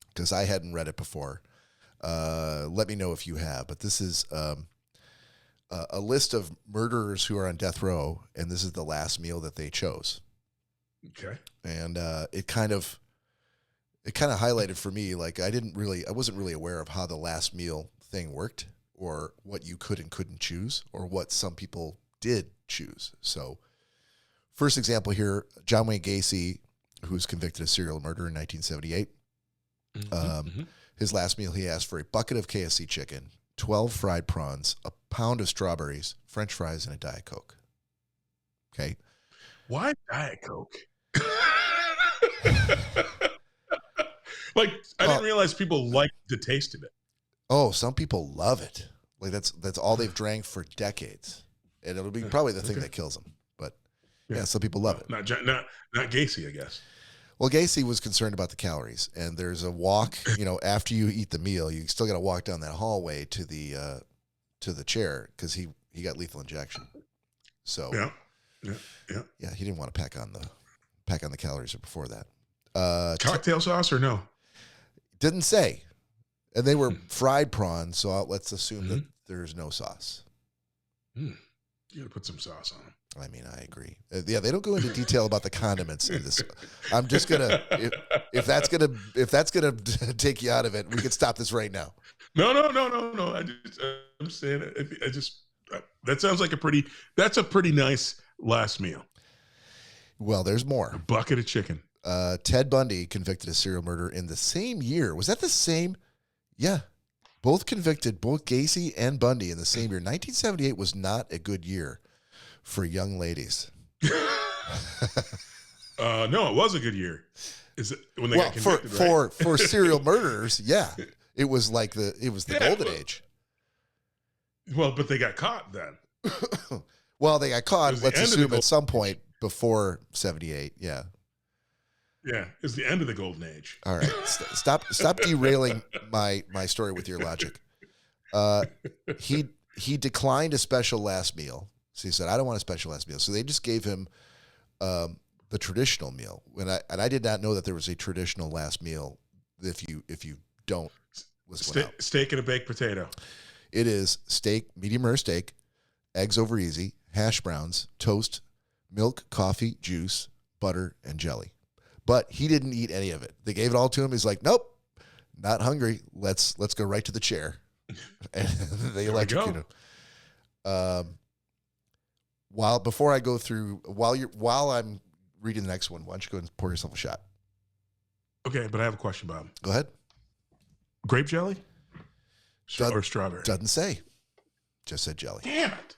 because I hadn't read it before. Let me know if you have, but this is a list of murderers who are on death row, and this is the last meal that they chose. Okay. And it kind of highlighted for me, like I wasn't really aware of how the last meal thing worked, or what you could and couldn't choose, or what some people did choose. So, first example here, John Wayne Gacy, who's convicted of serial murder in 1978. His last meal, he asked for a bucket of KFC chicken, 12 fried prawns, a pound of strawberries, French fries, and a Diet Coke. Okay. Why Diet Coke? Like, I didn't realize people liked the taste of it. Oh, some people love it. Like that's all they've drank for decades, and it'll be probably the thing that kills them. But yeah, some people love it. Not Gacy, I guess. Well, Gacy was concerned about the calories, and there's a walk. After you eat the meal, you still got to walk down that hallway to the chair because he got lethal injection. So yeah, he didn't want to pack on the calories before that. Cocktail sauce or no? Didn't say. And they were fried prawns, so let's assume that there's no sauce. You got to put some sauce on them. I mean, I agree. They don't go into detail about the condiments in this. I'm just gonna if that's gonna take you out of it, we can stop this right now. No. I'm saying that sounds like that's a pretty nice last meal. Well, there's more. A bucket of chicken. Ted Bundy convicted of serial murder in the same year. Was that the same? Yeah. Both convicted, both Gacy and Bundy in the same year. 1978 was not a good year for young ladies. No, it was a good year. Is it when they got convicted, for serial murderers? Yeah, it was the golden age. Well, but they got caught then. Well, they got caught. Let's assume at some point before 78. Yeah. Yeah, it's the end of the golden age. All right, stop derailing my story with your logic. He declined a special last meal. So he said, "I don't want a special last meal." So they just gave him the traditional meal. I did not know that there was a traditional last meal. If you don't, steak and a baked potato. It is steak, medium rare steak, eggs over easy, hash browns, toast, milk, coffee, juice, butter, and jelly. But he didn't eat any of it. They gave it all to him. He's like, "Nope, not hungry. Let's go right to the chair." And they electrocute him. Before I go through, while I'm reading the next one, why don't you go and pour yourself a shot? Okay, but I have a question, Bob. Go ahead. Grape jelly or strawberry? Doesn't say. Just said jelly. Damn it.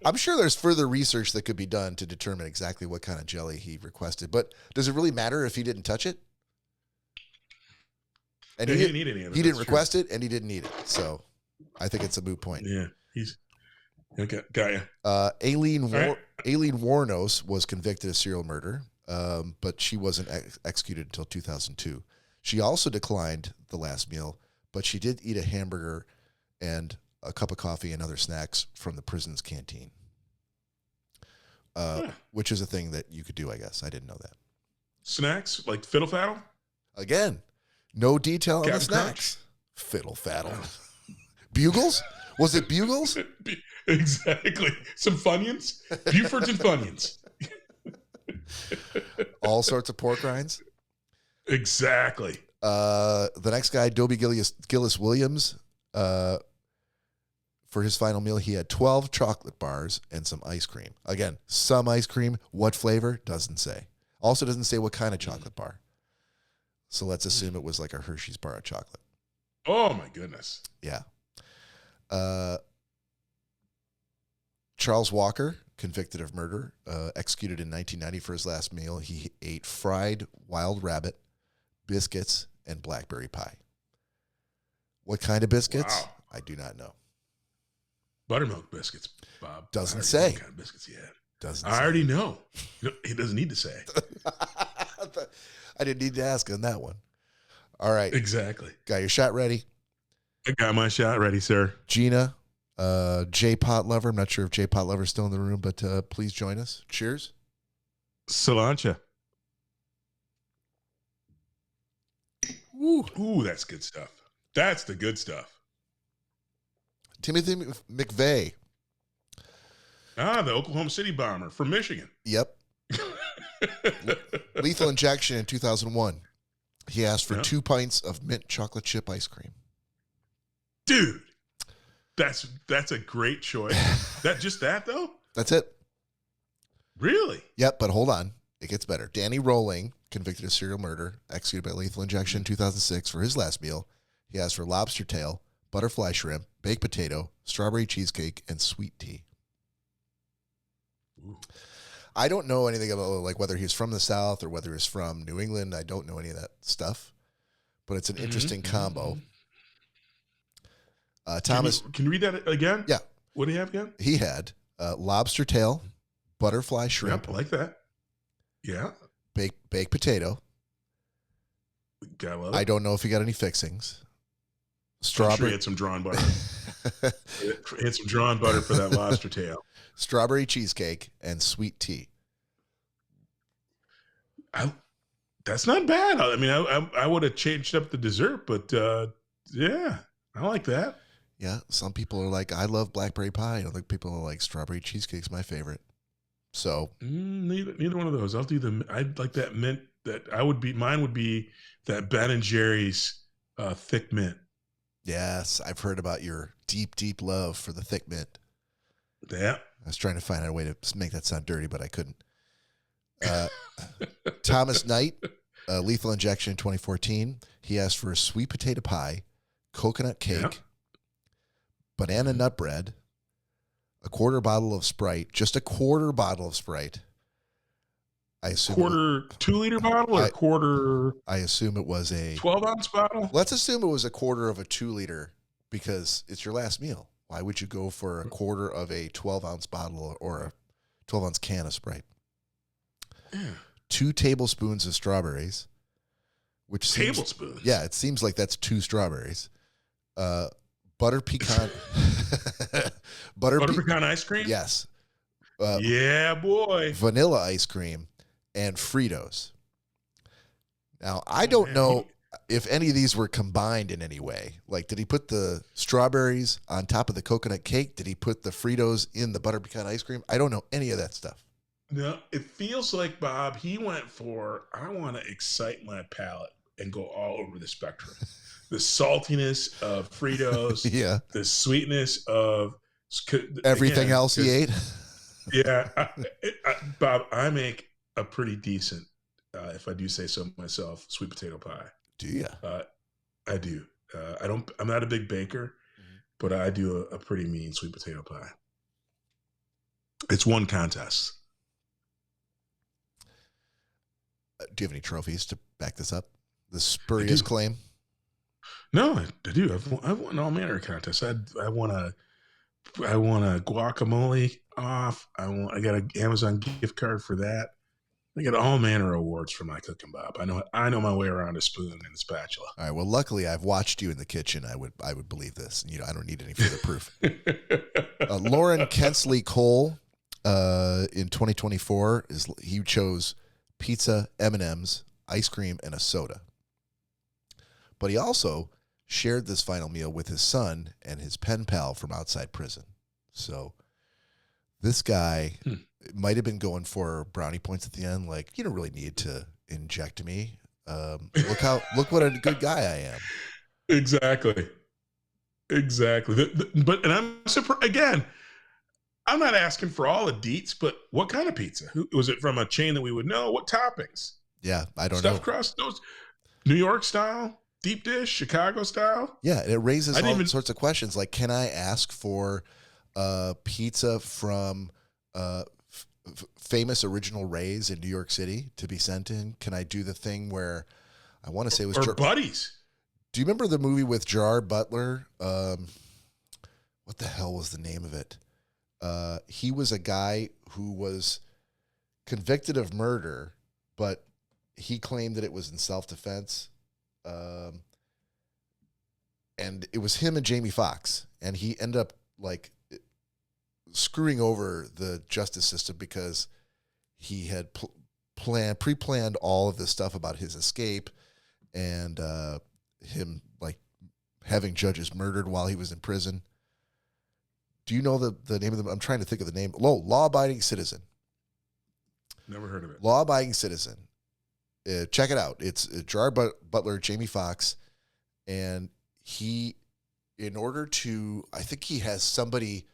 I'm sure there's further research that could be done to determine exactly what kind of jelly he requested. But does it really matter if he didn't touch it? And he didn't eat any of it. He didn't request it, and he didn't eat it. So I think it's a moot point. Yeah, got you. Aileen Wuornos was convicted of serial murder, but she wasn't executed until 2002. She also declined the last meal, but she did eat a hamburger and a cup of coffee and other snacks from the prison's canteen, which is a thing that you could do, I guess. I didn't know that. Snacks? Like fiddle faddle? Again, no detail on the snacks. Fiddle faddle. Bugles? Was it Bugles? Exactly. Some Funyuns? Bufords and Funyuns. All sorts of pork rinds. Exactly. The next guy, Dobie Gillis Williams, for his final meal, he had 12 chocolate bars and some ice cream. Again, some ice cream. What flavor? Doesn't say. Also doesn't say what kind of chocolate bar. So let's assume it was like a Hershey's bar of chocolate. Oh, my goodness. Yeah. Charles Walker, convicted of murder, executed in 1990 for his last meal. He ate fried wild rabbit, biscuits, and blackberry pie. What kind of biscuits? Wow. I do not know. Buttermilk biscuits, Bob. Doesn't I already say. know what kind of biscuits he had. Doesn't I say. already know. He doesn't need to say. I didn't need to ask on that one. All right. Exactly. Got your shot ready? I got my shot ready, sir. Gina, J-Pot Lover. I'm not sure if J-Pot Lover's still in the room, but please join us. Cheers. Cilantro. Ooh, that's good stuff. That's the good stuff. Timothy McVeigh. The Oklahoma City bomber from Michigan. Yep. Lethal injection in 2001. He asked for 2 pints of mint chocolate chip ice cream. Dude, that's a great choice. That though? That's it. Really? Yep, but hold on. It gets better. Danny Rolling, convicted of serial murder, executed by lethal injection in 2006 for his last meal. He asked for lobster tail, butterfly shrimp, baked potato, strawberry cheesecake, and sweet tea. Ooh. I don't know anything about like whether he's from the South or whether he's from New England. I don't know any of that stuff, but it's an interesting combo. Thomas, Can you read that again? Yeah. What do you have again? he had lobster tail, butterfly shrimp, Yep, I like that. Yeah. baked potato. Gotta love it. I don't know if he got any fixings. I'm sure Strawberry, he had some drawn butter. He had some drawn butter for that lobster tail. strawberry cheesecake, and sweet tea. That's not bad. I mean, I would have changed up the dessert, but yeah, I like that. Yeah, some people are like, I love blackberry pie. I don't think people are like strawberry cheesecake's my favorite. So Neither one of those. I'll do I'd like that mint. Mine would be that Ben and Jerry's thick mint. yes, I've heard about your deep, deep love for the thick mint. Yeah. I was trying to find out a way to make that sound dirty, but I couldn't. Thomas Knight, lethal injection in 2014. He asked for a sweet potato pie, coconut cake, banana nut bread, a quarter bottle of Sprite, just a quarter bottle of Sprite. I assume Quarter 2-liter bottle or quarter I assume it was a 12-ounce bottle? Let's assume it was a quarter of a 2-liter because it's your last meal. Why would you go for a quarter of a 12-ounce bottle or a 12-ounce can of Sprite? Yeah. 2 tablespoons of strawberries, which Tablespoons? Yeah, it seems like that's 2 strawberries. Butter pecan. butter pecan ice cream? Yes. Yeah, boy. Vanilla ice cream and Fritos. Now, I don't know if any of these were combined in any way. Like, did he put the strawberries on top of the coconut cake? Did he put the Fritos in the butter pecan ice cream? I don't know any of that stuff. No, it feels like, Bob, he went for, I want to excite my palate and go all over the spectrum. The saltiness of Fritos. Yeah. The sweetness of everything else he ate. Yeah. Bob, I make a pretty decent, if I do say so myself, sweet potato pie. Do you? I do. I'm not a big baker, but I do a pretty mean sweet potato pie. It's one contest. Do you have any trophies to back this up? The spurious claim? No, I do. I've won all manner of contests. I won a guacamole off. I got an Amazon gift card for that. I get all manner of awards for my cooking, Bob. I know my way around a spoon and a spatula. All right. Well, luckily, I've watched you in the kitchen. I would believe this. I don't need any further proof. Lauren Kensley Cole, in 2024, he chose pizza, M&Ms, ice cream, and a soda. But he also shared this final meal with his son and his pen pal from outside prison. So This guy might have been going for brownie points at the end. Like, you don't really need to inject me. Look what a good guy I am. Exactly. But I'm surprised again. I'm not asking for all the deets, but what kind of pizza? Was it from a chain that we would know? What toppings? Yeah, I don't Stuffed know. crust, those New York style, deep dish, Chicago style. Yeah, and it raises all sorts of questions. Like, can I ask for pizza from famous original Rays in New York City to be sent in? Can I do the thing where I want to say it was Buddies? Do you remember the movie with Gerard Butler? What the hell was the name of it? He was a guy who was convicted of murder, but he claimed that it was in self-defense. And it was him and Jamie Foxx. And he ended up like screwing over the justice system because he had pre-planned all of this stuff about his escape and him like having judges murdered while he was in prison. Do you know the name of I'm trying to think of the name. Law Abiding Citizen. Never heard of it. Law Abiding Citizen. Check it out. It's Gerard Butler, Jamie Foxx, and he, in order to, I think he has somebody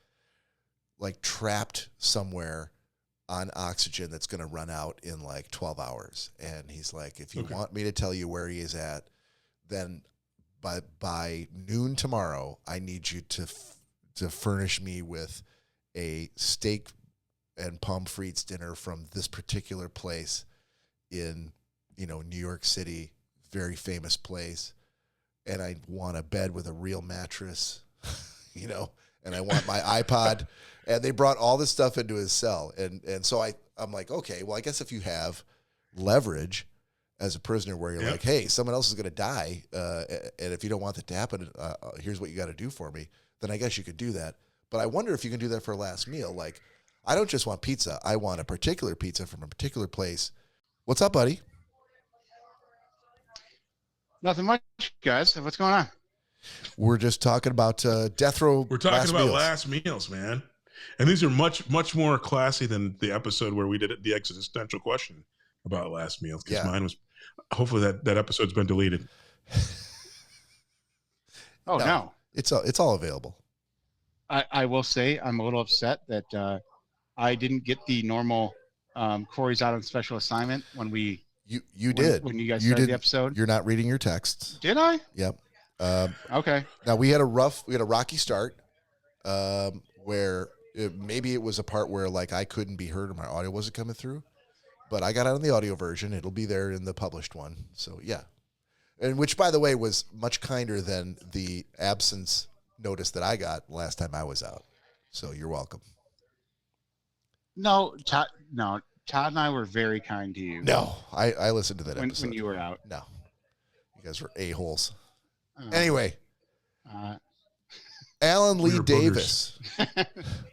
like trapped somewhere on oxygen that's going to run out in like 12 hours. And he's like, if you want me to tell you where he is at, then by noon tomorrow, I need you to furnish me with a steak and pommes frites dinner from this particular place in, New York City, very famous place. And I want a bed with a real mattress, and I want my iPod. And they brought all this stuff into his cell. And so I'm like, okay, well, I guess if you have leverage as a prisoner where you're like, hey, someone else is going to die, and if you don't want that to happen, here's what you got to do for me, then I guess you could do that. But I wonder if you can do that for a last meal. Like, I don't just want pizza. I want a particular pizza from a particular place. What's up, buddy? Nothing much, guys. What's going on? We're just talking about death row. We're talking about last meals, man. And these are much, much more classy than the episode where we did the existential question about last meals. Because mine was, hopefully that episode's been deleted. Oh, no. It's all available. I will say I'm a little upset that I didn't get the normal Corey's out on special assignment when we did when you guys started the episode. You're not reading your texts. Did I? Yep. Okay. Now we had a rocky start where maybe it was a part where like I couldn't be heard or my audio wasn't coming through, but I got out on the audio version. It'll be there in the published one. So yeah, and which by the way was much kinder than the absence notice that I got last time I was out. So you're welcome. No, Todd and I were very kind to you. No, I listened to that episode. When you were out. No, you guys were a-holes. Anyway, Alan Lee Davis,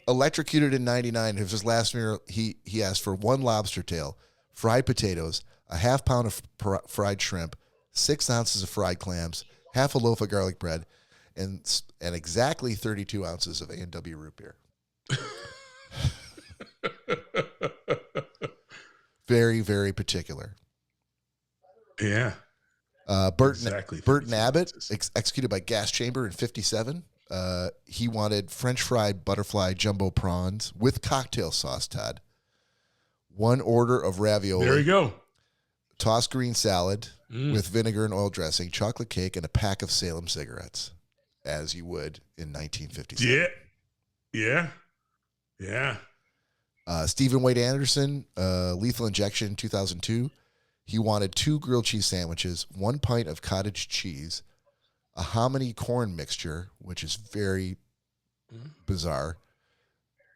electrocuted in 99. His last meal, he asked for 1 lobster tail, fried potatoes, a half pound of fried shrimp, 6 ounces of fried clams, half a loaf of garlic bread, and exactly 32 ounces of A&W root beer. Very, very particular. Yeah. Burton Abbott, executed by gas chamber in 1957. He wanted French fried butterfly jumbo prawns with cocktail sauce, Todd. 1 order of ravioli. There you go. Tossed green salad with vinegar and oil dressing, chocolate cake, and a pack of Salem cigarettes, as you would in 1957. Yeah. Stephen Wade Anderson, Lethal Injection, 2002. He wanted 2 grilled cheese sandwiches, 1 pint of cottage cheese, a hominy corn mixture, which is very bizarre,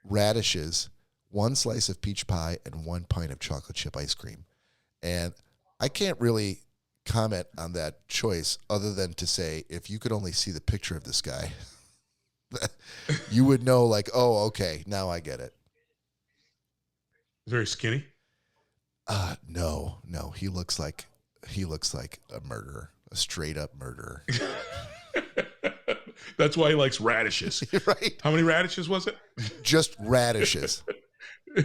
radishes, 1 slice of peach pie, and 1 pint of chocolate chip ice cream. And I can't really comment on that choice other than to say, if you could only see the picture of this guy, you would know, like, oh, okay, now I get it. Very skinny. No. He looks like a murderer, a straight up murderer. That's why he likes radishes. Right. How many radishes was it? Just radishes.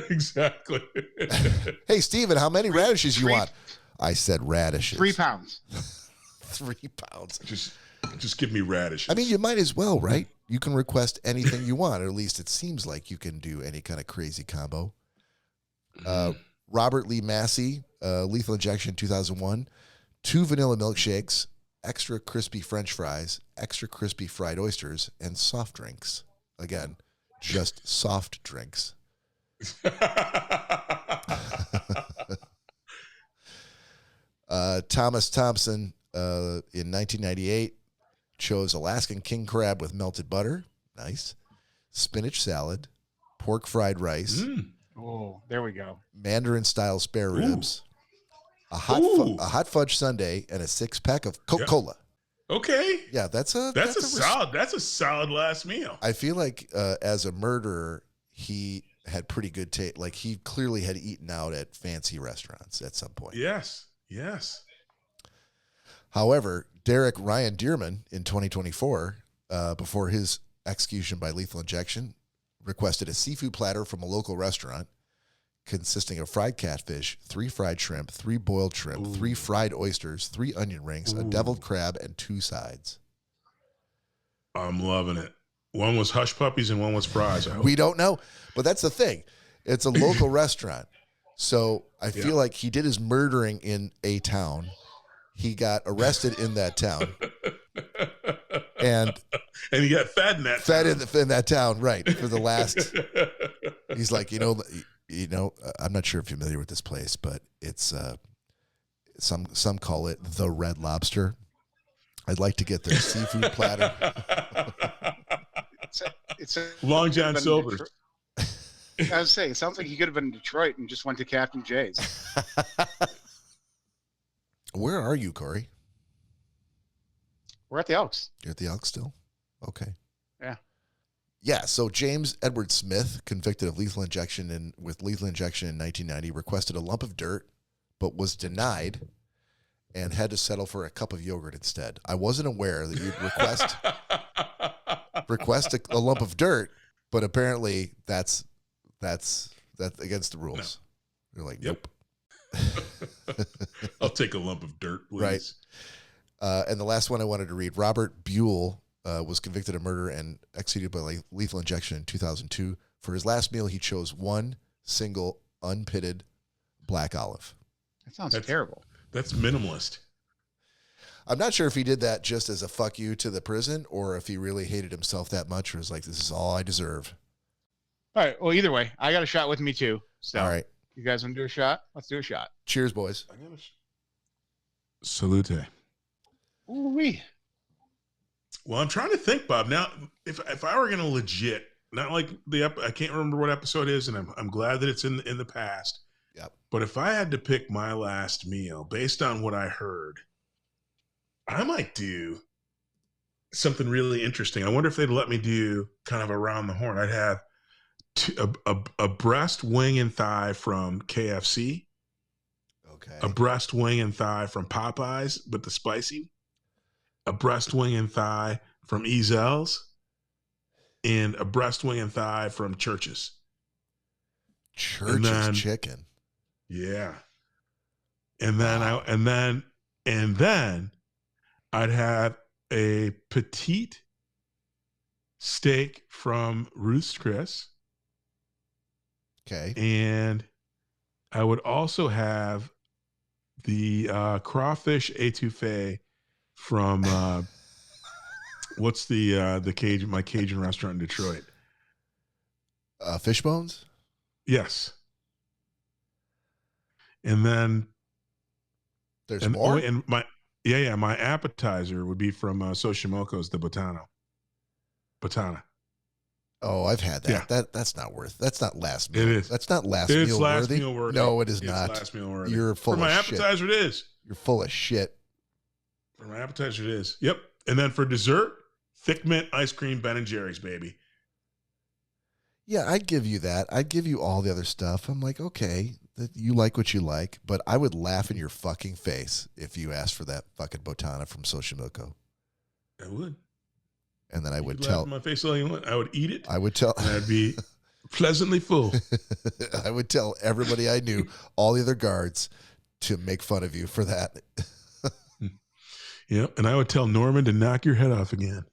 Exactly. Hey, Steven, how many radishes you want? I said radishes. 3 pounds. 3 pounds. Just give me radishes. I mean, you might as well, right? You can request anything you want, or at least it seems like you can do any kind of crazy combo. Robert Lee Massey, Lethal Injection 2001, 2 vanilla milkshakes, extra crispy French fries, extra crispy fried oysters, and soft drinks. Again, just soft drinks. Thomas Thompson in 1998 chose Alaskan king crab with melted butter. Nice. Spinach salad, pork fried rice. Oh, there we go. Mandarin style spare ribs. A hot fudge sundae and a 6-pack of Coca-Cola. Okay. Yeah, that's a solid last meal. I feel like as a murderer, he had pretty good taste. Like he clearly had eaten out at fancy restaurants at some point. Yes. However, Derek Ryan Dearman in 2024, before his execution by lethal injection, requested a seafood platter from a local restaurant consisting of fried catfish, 3 fried shrimp, 3 boiled shrimp, 3 fried oysters, 3 onion rings, a deviled crab, and 2 sides. I'm loving it. One was hush puppies and one was fries. We don't know, but that's the thing. It's a local restaurant. So I feel like he did his murdering in a town. He got arrested in that town. And he got fed in that in that town, right, for the last. He's like, you know, I'm not sure if you're familiar with this place, but it's some call it the Red Lobster. I'd like to get their seafood platter. It's a Long John Silver's. I was saying, it sounds like he could have been in Detroit and just went to Captain Jay's. Where are you, Corey? We're at the Elks. You're at the Elks still? Okay. Yeah. Yeah, so James Edward Smith, convicted of lethal injection in 1990, requested a lump of dirt, but was denied and had to settle for a cup of yogurt instead. I wasn't aware that you'd request a lump of dirt, but apparently that's against the rules. No. You're like, nope. I'll take a lump of dirt, please. Right. And the last one I wanted to read, Robert Buell was convicted of murder and executed by lethal injection in 2002. For his last meal, he chose 1 single unpitted black olive. That sounds terrible. That's minimalist. I'm not sure if he did that just as a fuck you to the prison or if he really hated himself that much or was like, this is all I deserve. All right. Well, either way, I got a shot with me too. So, all right. You guys want to do a shot? Let's do a shot. Cheers, boys. Salute. Ooh-wee. Well, I'm trying to think, Bob. Now, if I were going to legit, not like I can't remember what episode it is, and I'm glad that it's in the past. Yep. But if I had to pick my last meal based on what I heard, I might do something really interesting. I wonder if they'd let me do kind of around the horn. I'd have a breast, wing, and thigh from KFC. Okay. A breast, wing, and thigh from Popeyes, but the spicy. A breast, wing, and thigh from Ezel's. And a breast, wing, and thigh from Church's. Church's chicken. Yeah. And then I'd have a petite steak from Ruth's Chris. Okay. And I would also have the crawfish etouffee from what's the Cajun, my Cajun restaurant in Detroit. Fishbones? Yes. And then there's more. And my appetizer would be from Soshimoko's the Botana. Oh, I've had that. Yeah. That's not last meal. It is. That's not last It's meal last worthy. meal worthy. No, it is It's not. last meal worthy. You're full for of my shit. appetizer, it is. You're full of shit. For my appetizer, it is. Yep. And then for dessert, thick mint ice cream, Ben and Jerry's, baby. Yeah, I'd give you that. I'd give you all the other stuff. I'm like, okay, that you like what you like, but I would laugh in your fucking face if you asked for that fucking botana from Soshimilko. I would. And then I would tell my face all you want. I would eat it. I would tell. And I'd be pleasantly full. I would tell everybody I knew, all the other guards, to make fun of you for that. Yeah, and I would tell Norman to knock your head off again.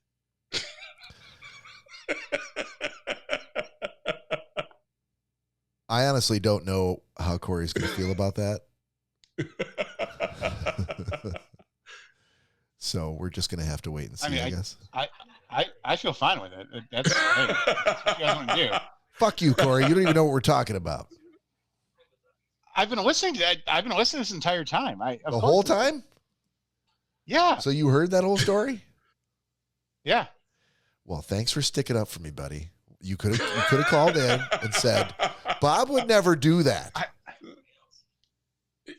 I honestly don't know how Corey's going to feel about that. So we're just going to have to wait and see, I guess. I feel fine with it. That's what you guys want to do. Fuck you, Corey. You don't even know what we're talking about. I've been listening to that. I've been listening this entire time. The whole time? Yeah. So you heard that whole story? Yeah. Well, thanks for sticking up for me, buddy. You could have called in and said, Bob would never do that.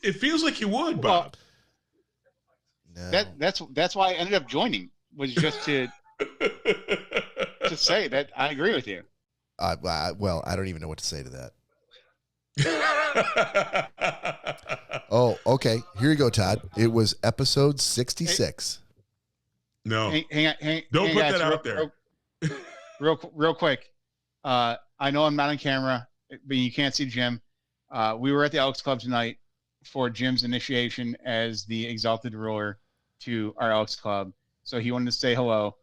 It feels like you would, Bob. No. That's why I ended up joining, was just to say that I agree with you. Well, I don't even know what to say to that. Oh, okay. Here you go, Todd. It was episode 66. No. Hang on. Don't put that out there. Real quick. I know I'm not on camera, but you can't see Jim. We were at the Elks Club tonight for Jim's initiation as the exalted ruler to our Elks Club. So he wanted to say hello.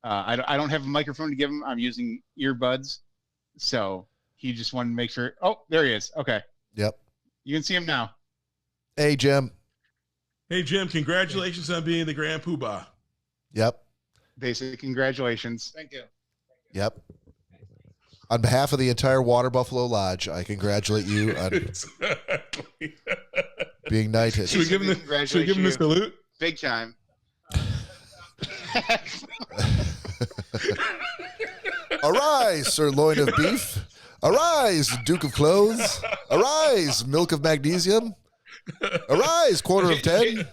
I don't have a microphone to give him. I'm using earbuds. So he just wanted to make sure. Oh, there he is. Okay. Yep. You can see him now. Hey, Jim. Hey, Jim. Congratulations on being the Grand Poobah. Yep. Basically, congratulations. Thank you. Yep. On behalf of the entire Water Buffalo Lodge, I congratulate you on being knighted. Should we give him the salute? Big time. Arise, sirloin of beef. Arise, Duke of Clothes. Arise, milk of magnesium. Arise, quarter of 10.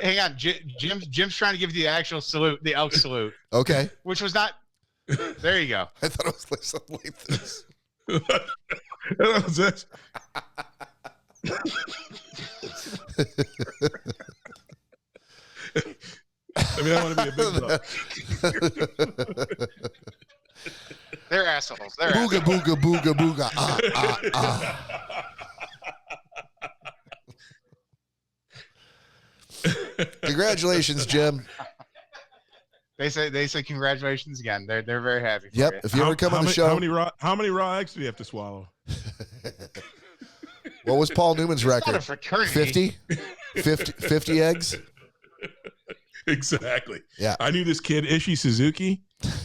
Hang on, Jim's trying to give you the actual salute, the elk salute. Okay. Which was not. There you go. I thought it was like something like this. That was it. I mean, I want to be a big dog. They're assholes. Booga, booga, booga, booga. Congratulations, Jim. They say congratulations again. They're very happy. Yep. You. If you ever come on the show, how many raw eggs do you have to swallow? What was Paul Newman's record? Not a fraternity. 50 eggs. Exactly. Yeah. I knew this kid, Ishi Suzuki.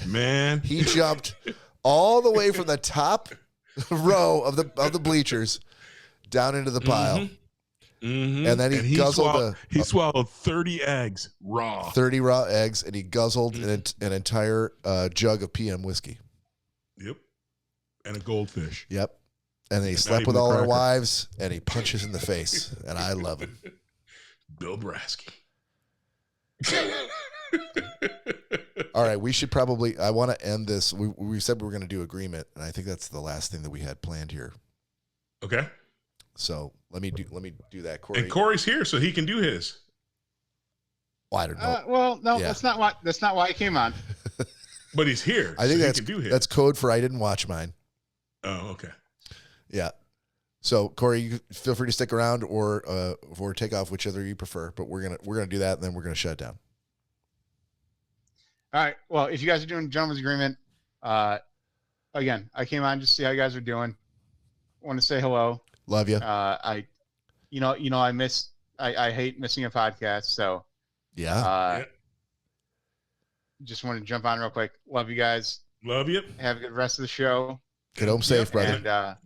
Man, he jumped all the way from the top row of the bleachers down into the pile. Mm-hmm. And then he guzzled he swallowed 30 eggs raw. 30 raw eggs, and he guzzled an entire jug of PM whiskey. Yep. And a goldfish. Yep. And then he slept with all our wives, and he punches in the face, and I love him. Bill Brasky. All right, we should probably. I want to end this. We said we were going to do agreement, and I think that's the last thing that we had planned here. Okay. So let me do that, Corey. And Corey's here, so he can do his. Well, I don't know. Well, no, Yeah. that's not why he came on. But he's here. I think so he can do his. that's code for I didn't watch mine. Oh, okay. Yeah. So Corey, you feel free to stick around or take off, whichever you prefer. But we're gonna do that, and then we're gonna shut it down. All right. Well, if you guys are doing gentleman's agreement, again, I came on just to see how you guys are doing. Want to say hello. Love you. I hate missing a podcast, so yeah. Just wanted to jump on real quick. Love you guys. Love you. Have a good rest of the show. Get home safe, brother. And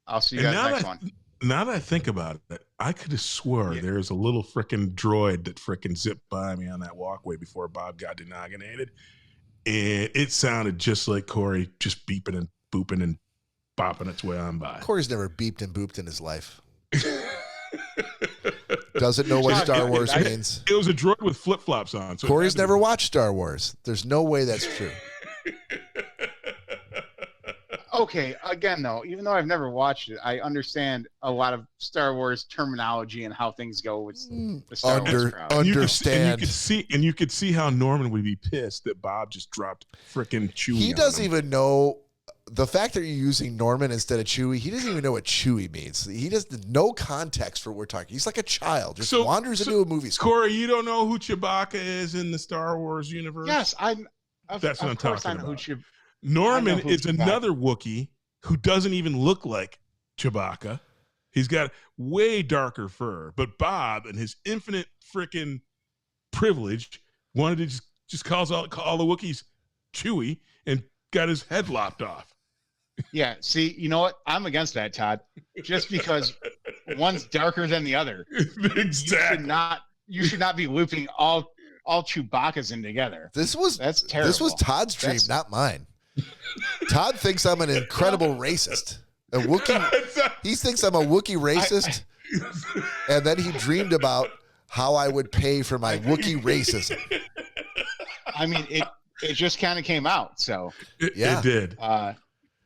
I'll see you guys next one. Now that I think about it, I could have swore there was a little frickin' droid that frickin' zipped by me on that walkway before Bob got De-Nogginated. And it sounded just like Corey just beeping and booping and bopping its way on by. Corey's never beeped and booped in his life. Doesn't know what Star Wars means. It was a droid with flip-flops on. So Corey's never watched Star Wars. There's no way that's true. okay, again though, even though I've never watched it, I understand a lot of Star Wars terminology and how things go with the Star Wars crowd. Understand. And you could see how Norman would be pissed that Bob just dropped frickin' Chewie. He on doesn't him. even know the fact that you're using Norman instead of Chewie. He doesn't even know what Chewie means. He does no context for what we're talking. He's like a child, just wanders into a movie school. Corey, you don't know who Chewbacca is in the Star Wars universe? Yes, That's what I'm talking I know about. who Norman is Chewbacca. another Wookiee who doesn't even look like Chewbacca. He's got way darker fur. But Bob, and his infinite freaking privilege, wanted to just call the Wookiees Chewie and got his head lopped off. Yeah, see, you know what? I'm against that, Todd. Just because one's darker than the other. Exactly. You should not be looping all Chewbaccas in together. That's terrible. This was Todd's dream, not mine. Todd thinks I'm an incredible racist. A Wookiee. He thinks I'm a Wookiee racist, and then he dreamed about how I would pay for my Wookiee racism. I mean, it just kind of came out, so It did.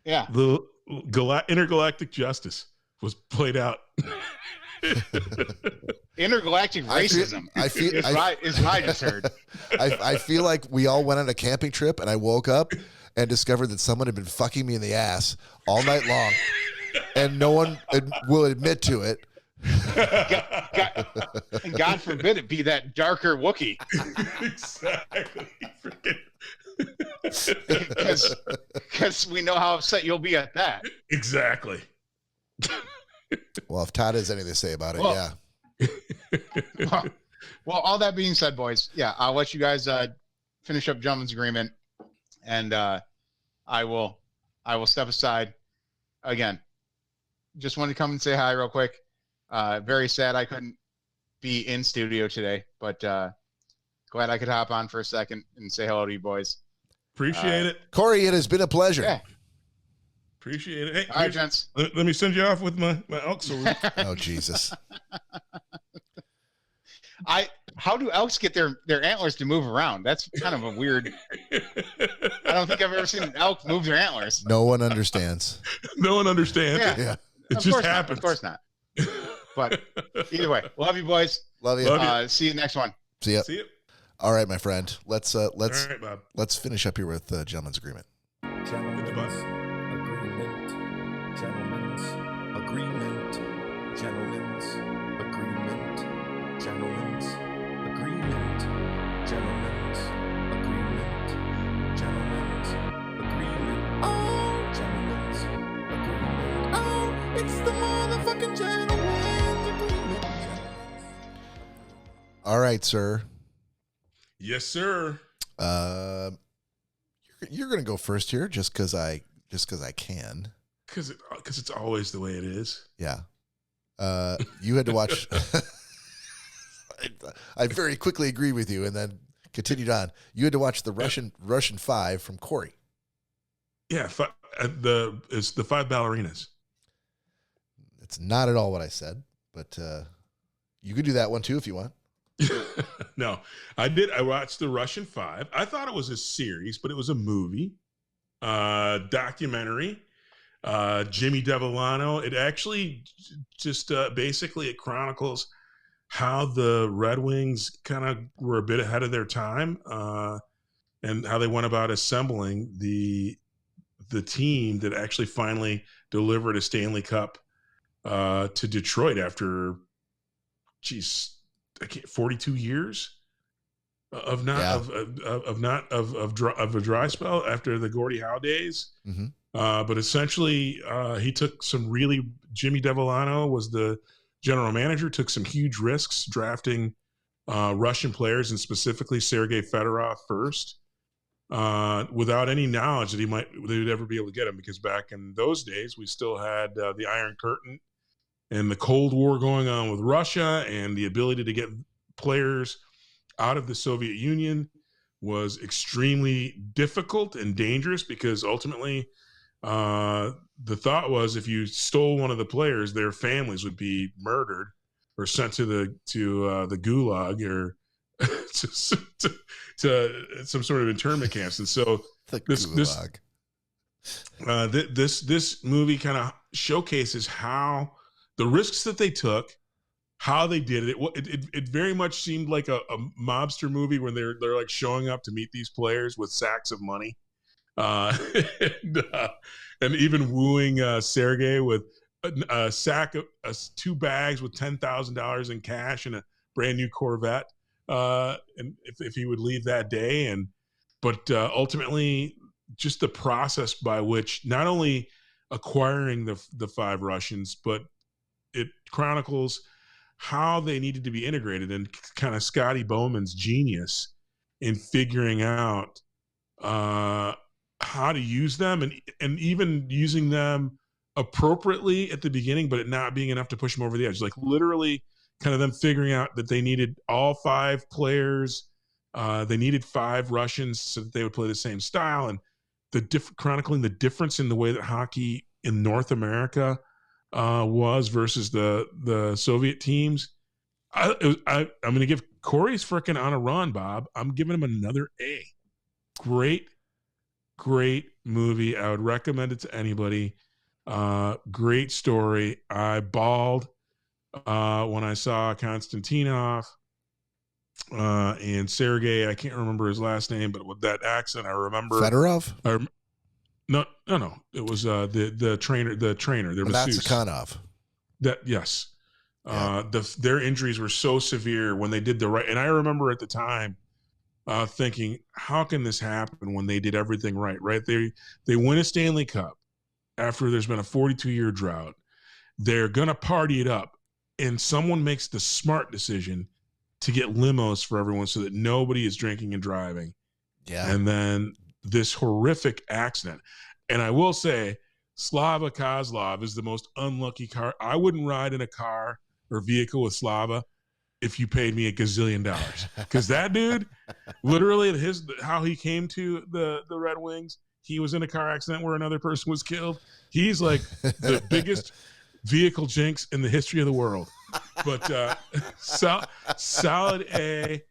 Yeah. The intergalactic justice was played out. Intergalactic racism is what I just heard. I feel like we all went on a camping trip, and I woke up and discovered that someone had been fucking me in the ass all night long, and no one will admit to it. And God forbid it be that darker Wookiee. Exactly. Because we know how upset you'll be at that. Exactly. Well, if Todd has anything to say about it, yeah. Well, all that being said, boys, I'll let you guys finish up Gentleman's Agreement, and I will step aside. Again, just wanted to come and say hi real quick. Very sad I couldn't be in studio today, but glad I could hop on for a second and say hello to you boys. Appreciate it. Corey, it has been a pleasure. Yeah. Appreciate it. Hey, all right, gents. Let me send you off with my elk salute. Oh, Jesus. How do elks get their antlers to move around? That's kind of a weird. I don't think I've ever seen an elk move their antlers. No one understands. No one understands. Yeah. It just happens. Of course not. But either way, love you, boys. Love you. See you next one. See ya. See you. All right, my friend. Let's All right, Bob. let's finish up here with Gentleman's Agreement. Gentlemen's agreement. Gentlemen's agreement. Gentlemen's agreement. Gentlemen's agreement. Gentlemen's agreement. Gentlemen's agreement. Oh, gentlemen's agreement. Oh, it's the motherfucking gentleman's agreement. All right, sir. Yes, sir. You're gonna go first here, just because I can. Because it's always the way it is. Yeah. You had to watch. I very quickly agreed with you, and then continued on. You had to watch the Russian 5 from Corey. Yeah, it's the 5 ballerinas. It's not at all what I said, but you could do that one too if you want. No, I did. I watched the Russian 5. I thought it was a series, but it was a movie, documentary. Jimmy Devellano. It actually just basically it chronicles how the Red Wings kind of were a bit ahead of their time, and how they went about assembling the team that actually finally delivered a Stanley Cup to Detroit after, 42 years of a dry spell after the Gordie Howe days. Mm-hmm. But essentially, Jimmy Devellano was the general manager, took some huge risks drafting Russian players, and specifically Sergei Fedorov first, without any knowledge that they would ever be able to get him, because back in those days, we still had the Iron Curtain and the Cold War going on with Russia, and the ability to get players out of the Soviet Union was extremely difficult and dangerous, because ultimately the thought was if you stole one of the players, their families would be murdered or sent to the Gulag or to some sort of internment camps. And so The Gulag. This movie kind of showcases how the risks that they took, how they did it. It very much seemed like a mobster movie when they're like showing up to meet these players with sacks of money, uh, and, uh, and even wooing Sergey with a sack of 2 bags with $10,000 in cash and a brand new Corvette, and if he would leave that day, but ultimately just the process by which not only acquiring the 5 Russians, but it chronicles how they needed to be integrated, and kind of Scotty Bowman's genius in figuring out how to use them, and even using them appropriately at the beginning, but it not being enough to push them over the edge. Like literally kind of them figuring out that they needed all 5 players. They needed 5 Russians so that they would play the same style, and chronicling the difference in the way that hockey in North America was versus the Soviet teams. I'm going to give Corey's freaking on a run, Bob. I'm giving him another A. Great movie. I would recommend it to anybody. Great story. I bawled when I saw Konstantinov and Sergey. I can't remember his last name, but with that accent, I remember Fedorov. No. It was the trainer. The trainer. There was Sakhanov. Yes. Yeah. Their injuries were so severe when they did the right. And I remember at the time thinking, how can this happen when they did everything right? Right? They win a Stanley Cup after there's been a 42-year drought. They're gonna party it up, and someone makes the smart decision to get limos for everyone so that nobody is drinking and driving. Yeah. And then this horrific accident. And I will say, Slava Kozlov is the most unlucky car. I wouldn't ride in a car or vehicle with Slava if you paid me $1 gazillion, because that dude, literally, how he came to the Red Wings, he was in a car accident where another person was killed. He's like the biggest vehicle jinx in the history of the world. But solid A.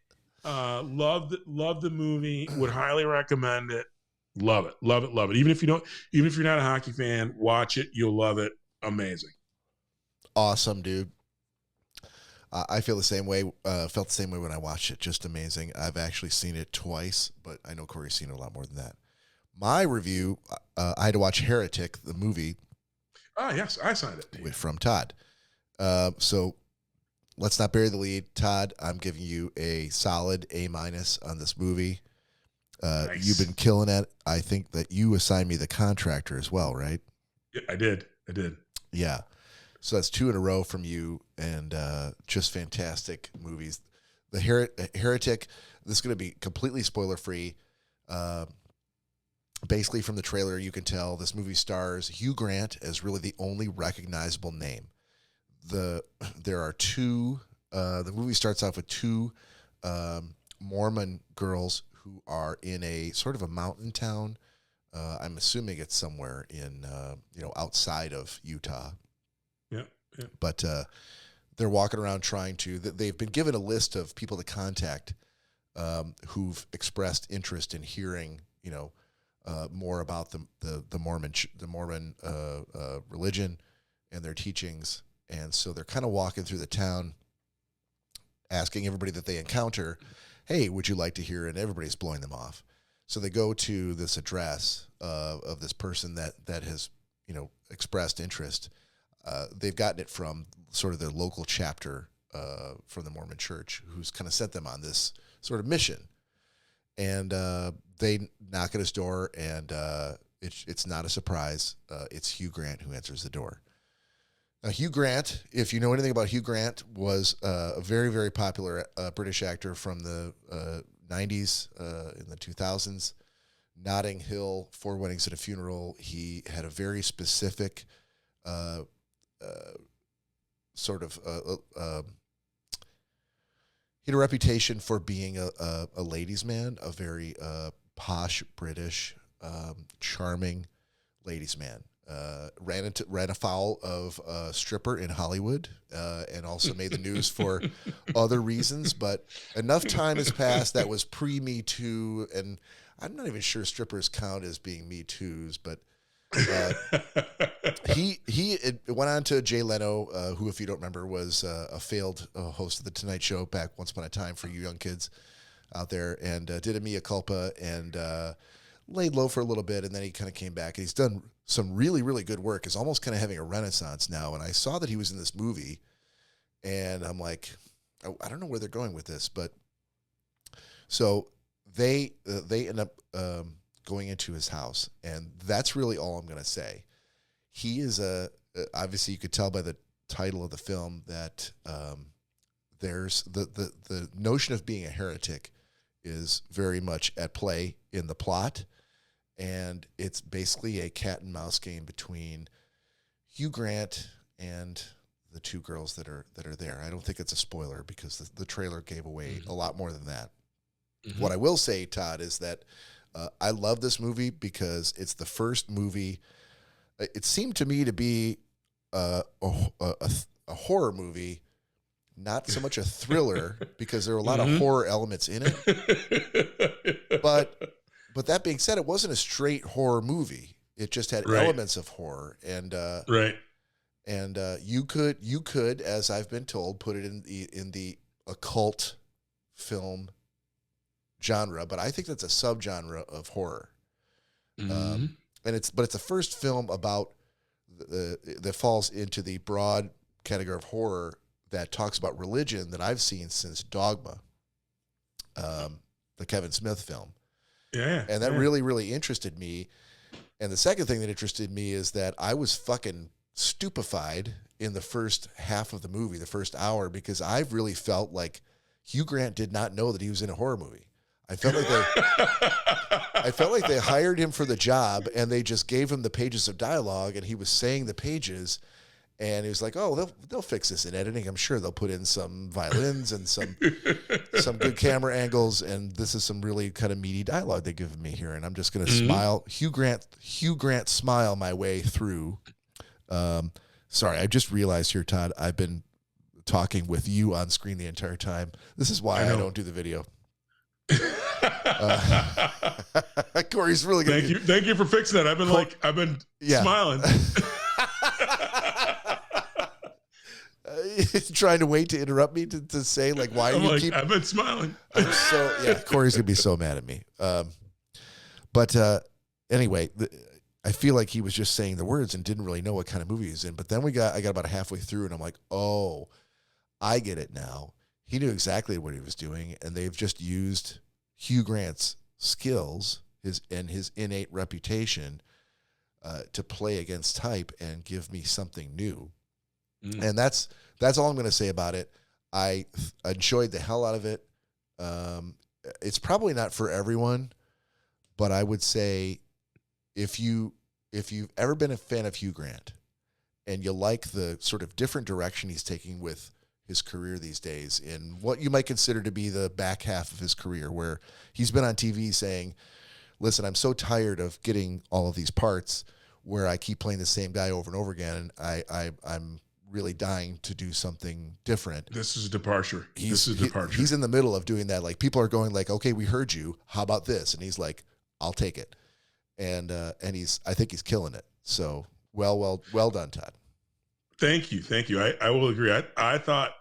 Love the movie. Would highly recommend it. Love it. Even if you're not a hockey fan, watch it. You'll love it. Amazing. Awesome, dude. I feel the same way. Felt the same way when I watched it. Just amazing. I've actually seen it twice, but I know Corey's seen it a lot more than that. My review, I had to watch Heretic, the movie. Yes, I signed it. From Todd. So let's not bury the lead. Todd, I'm giving you a solid A- on this movie. Nice. You've been killing it. I think that you assigned me The Contractor as well, right? Yeah, I did. Yeah. So that's 2 in a row from you, and just fantastic movies. The Heretic, this is going to be completely spoiler-free. Basically, from the trailer, you can tell this movie stars Hugh Grant as really the only recognizable name. There are 2. The movie starts off with 2 Mormon girls who are in a sort of a mountain town. I'm assuming it's somewhere in outside of Utah. Yeah. But they're walking around they've been given a list of people to contact who've expressed interest in hearing, more about the Mormon religion and their teachings. And so they're kind of walking through the town, asking everybody that they encounter, hey, would you like to hear? And everybody's blowing them off. So they go to this address of this person that has, expressed interest. They've gotten it from sort of their local chapter from the Mormon Church, who's kind of sent them on this sort of mission. And they knock at his door, and it's not a surprise. It's Hugh Grant who answers the door. Now, Hugh Grant, if you know anything about Hugh Grant, was a very, very popular British actor from the 90s, in the 2000s. Notting Hill, 4 Weddings and a Funeral. He had a very specific sort of he had a reputation for being a ladies' man, a very posh British, charming ladies' man. Ran afoul of a stripper in Hollywood, and also made the news for other reasons. But enough time has passed. That was pre-Me Too, and I'm not even sure strippers count as being Me Too's, but He went on to Jay Leno, who, if you don't remember, was a failed host of the Tonight Show back once upon a time for you young kids out there, and did a mea culpa and laid low for a little bit, and then he kind of came back, and he's done some really, really good work. He's almost kind of having a renaissance now, and I saw that he was in this movie, and I'm like, I don't know where they're going with this, but so they end up going into his house, and that's really all I'm going to say. He is obviously you could tell by the title of the film that there's the notion of being a heretic is very much at play in the plot, and it's basically a cat and mouse game between Hugh Grant and the two girls that are there. I don't think it's a spoiler because the trailer gave away a lot more than that. Mm-hmm. What I will say, Todd, is that I love this movie because it's the first movie. It seemed to me to be a horror movie, not so much a thriller, because there are a lot of horror elements in it. But that being said, it wasn't a straight horror movie. It just had elements of horror, and and you could, as I've been told, put it in the occult film genre, but I think that's a subgenre of horror. And it's the first film about that falls into the broad category of horror that talks about religion that I've seen since Dogma, the Kevin Smith film. Yeah. And that really, really interested me. And the second thing that interested me is that I was fucking stupefied in the first half of the movie, the first hour, because I really felt like Hugh Grant did not know that he was in a horror movie. I felt like they hired him for the job, and they just gave him the pages of dialogue, and he was saying the pages, and he was like, "Oh, they'll fix this in editing. I'm sure they'll put in some violins and some good camera angles, and this is some really kind of meaty dialogue they've given me here, and I'm just going to smile, Hugh Grant smile my way through." Sorry, I just realized here, Todd, I've been talking with you on screen the entire time. This is why I don't do the video. Corey's really good. Thank you for fixing that. I've been smiling. Trying to wait to interrupt me to say like why you keep. I've been smiling. Corey's gonna be so mad at me. But anyway, I feel like he was just saying the words and didn't really know what kind of movie he was in. But then I got about halfway through, and I'm like, oh, I get it now. He knew exactly what he was doing, and they've just used Hugh Grant's skills, his innate reputation, to play against type and give me something new. And that's all I'm going to say about it. I enjoyed the hell out of it. It's probably not for everyone, but I would say if you've ever been a fan of Hugh Grant and you like the sort of different direction he's taking with his career these days in what you might consider to be the back half of his career, where he's been on TV saying, listen, I'm so tired of getting all of these parts where I keep playing the same guy over and over again. And I'm really dying to do something different. This is a departure. He's in the middle of doing that. Like, people are going like, okay, we heard you. How about this? And he's like, I'll take it. And I think he's killing it. So well done, Todd. Thank you. I will agree. I thought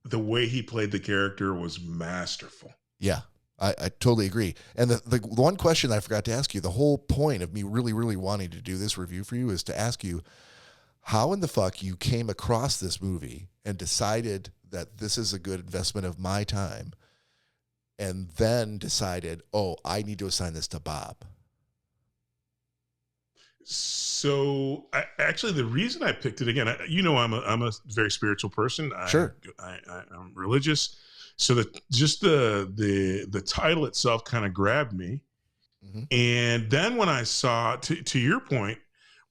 the way he played the character was masterful. Yeah, I totally agree. And the one question I forgot to ask you, the whole point of me really, really wanting to do this review for you is to ask you how in the fuck you came across this movie and decided that this is a good investment of my time, and then decided, oh, I need to assign this to Bob. So actually, the reason I picked it again, I'm a very spiritual person. Sure, I'm religious, so the title itself kind of grabbed me. Mm-hmm. And then when I saw, to your point,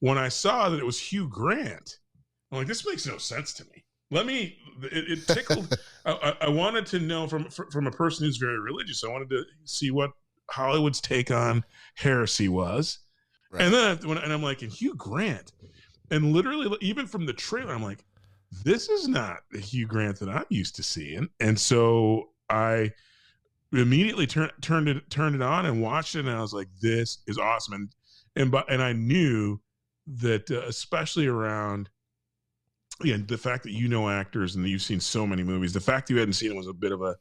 when I saw that it was Hugh Grant, I'm like, this makes no sense to me. It tickled. I wanted to know from a person who's very religious. I wanted to see what Hollywood's take on heresy was. Right. And then I'm like, and Hugh Grant, and literally even from the trailer, I'm like, this is not the Hugh Grant that I'm used to seeing. And so I immediately turned it on and watched it, and I was like, this is awesome. And I knew that especially around, again, the fact that you know actors and that you've seen so many movies, the fact that you hadn't seen it was a bit of a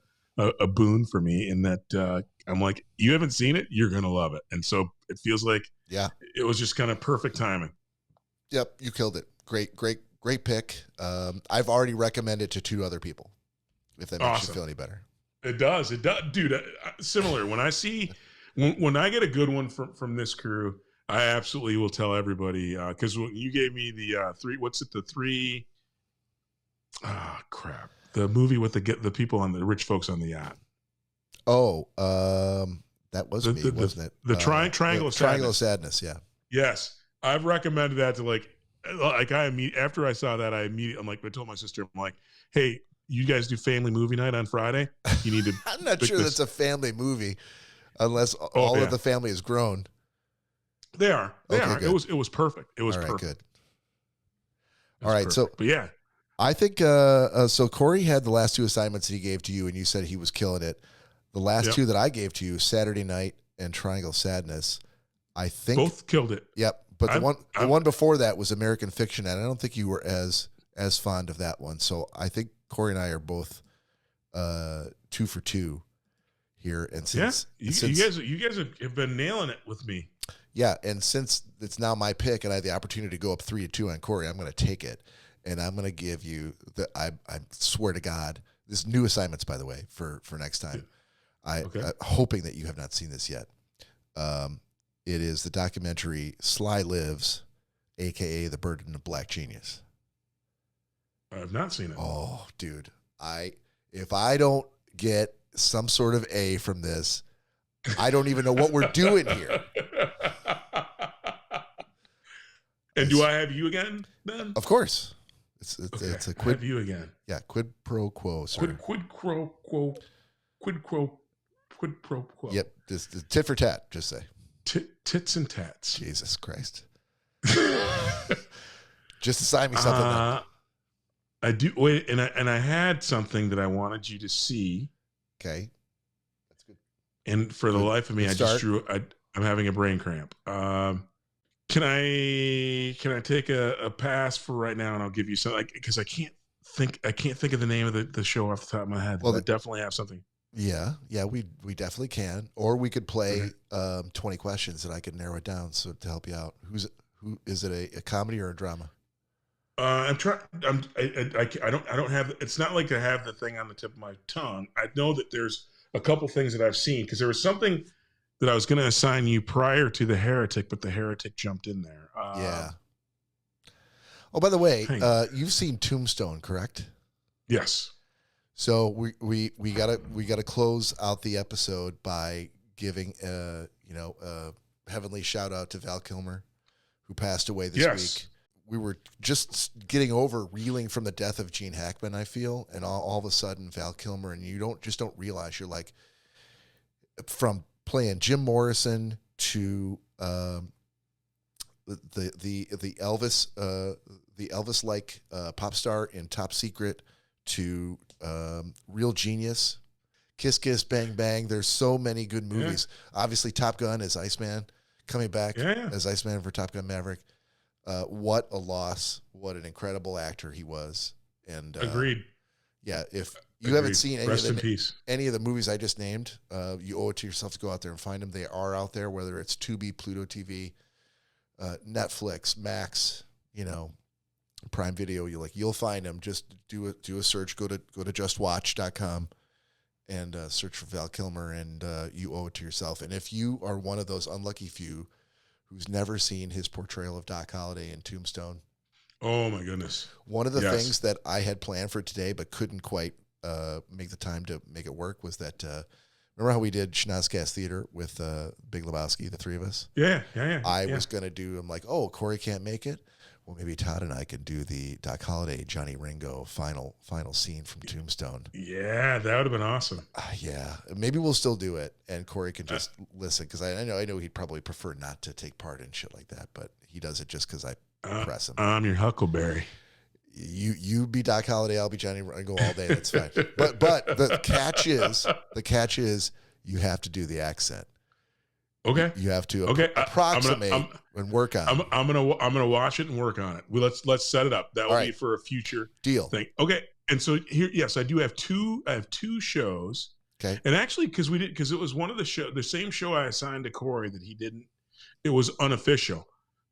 boon for me, in that I'm like, you haven't seen it, you're going to love it. And so it feels like it was just kind of perfect timing. Yep, you killed it. Great pick. I've already recommended it to 2 other people, if that makes you feel any better. It does, dude. Similar. When I see, when I get a good one from this crew, I absolutely will tell everybody, because when you gave me the 3, what's it? The 3, crap. The movie with the people on the rich folks on the yacht. Oh, that was me, wasn't it? The Triangle of Sadness. Triangle of Sadness, yeah. Yes, I've recommended that to after I saw that, I told my sister, I'm like, hey, you guys do family movie night on Friday? You need to. I'm not sure that's a family movie, unless all of the family is grown. They are. They okay, are. Good. It was perfect. It was all right, perfect. Good. All right, perfect. So, but yeah, I think so. Corey had the last 2 assignments that he gave to you, and you said he was killing it. The last 2 that I gave to you, Saturday Night and Triangle of Sadness, I think both killed it. Yep, but the one before that was American Fiction, and I don't think you were as fond of that one. So I think Corey and I are both 2 for 2 here. And since you guys have been nailing it with me. Yeah, and since it's now my pick and I have the opportunity to go up 3-2 on Corey, I'm going to take it, and I'm going to give you I swear to God, this new assignments, by the way, for next time. I'm hoping that you have not seen this yet. It is the documentary Sly Lives, a.k.a. The Burden of Black Genius. I have not seen it. Oh, dude. If I don't get some sort of A from this, I don't even know what we're doing here. And do I have you again, then? Of course. It's a quid. I have you again. Yeah, quid pro quo, sir. Quid pro quo. Quid pro quo. Yep, just tit for tat, just say. Tits and tats. Jesus Christ. Just assign me something. I do. Wait, and I had something that I wanted you to see. Okay. That's good. And for the life of me, I just drew. I'm having a brain cramp. Can I take a pass for right now, and I'll give you something, because I can't think of the name of the show off the top of my head. Well, I definitely have something. Yeah, we definitely can, or we could play 20 questions, and I could narrow it down to help you out. Who is it? A comedy or a drama? I don't have. It's not like I have the thing on the tip of my tongue. I know that there's a couple things that I've seen, because there was something that I was going to assign you prior to The Heretic, but The Heretic jumped in there. Yeah. Oh, by the way, you've seen Tombstone, correct? Yes. So we gotta close out the episode by giving a heavenly shout out to Val Kilmer, who passed away this week. We were just getting over reeling from the death of Gene Hackman, I feel, and all of a sudden Val Kilmer, and you don't realize, you're like, from playing Jim Morrison to the Elvis like pop star in Top Secret to Real Genius, Kiss Kiss Bang Bang. There's so many good movies. Obviously, Top Gun as Iceman, coming back as Iceman for Top Gun Maverick. What a loss! What an incredible actor he was. And agreed. Yeah, if you haven't seen any of the movies I just named, you owe it to yourself to go out there and find them. They are out there, whether it's Tubi, Pluto TV, Netflix, Max, Prime Video. You'll find them. Just do a search. Go to justwatch.com and search for Val Kilmer, and you owe it to yourself. And if you are one of those unlucky few who's never seen his portrayal of Doc Holliday in Tombstone, oh my goodness! One of the things that I had planned for today but couldn't quite make the time to make it work was that remember how we did Schnozzcast Theater with Big Lebowski, the three of us? Yeah. I was gonna do. I'm like, oh, Corey can't make it. Well, maybe Todd and I can do the Doc Holliday, Johnny Ringo final scene from Tombstone. Yeah, that would have been awesome. Yeah, maybe we'll still do it, and Corey can just listen, because I know he'd probably prefer not to take part in shit like that, but he does it just because I press him. I'm your Huckleberry. You be Doc Holliday, I'll be Johnny Ringo all day. That's fine. But the catch is you have to do the accent. Okay. You have to Okay. approximate and work on it. I'm gonna watch it and work on it. Let's set it up. That will be for a future deal thing. Okay. And so here, yes, I do have two. I have two shows. Okay. And actually, because it was one of the same show I assigned to Corey that he didn't. It was unofficial,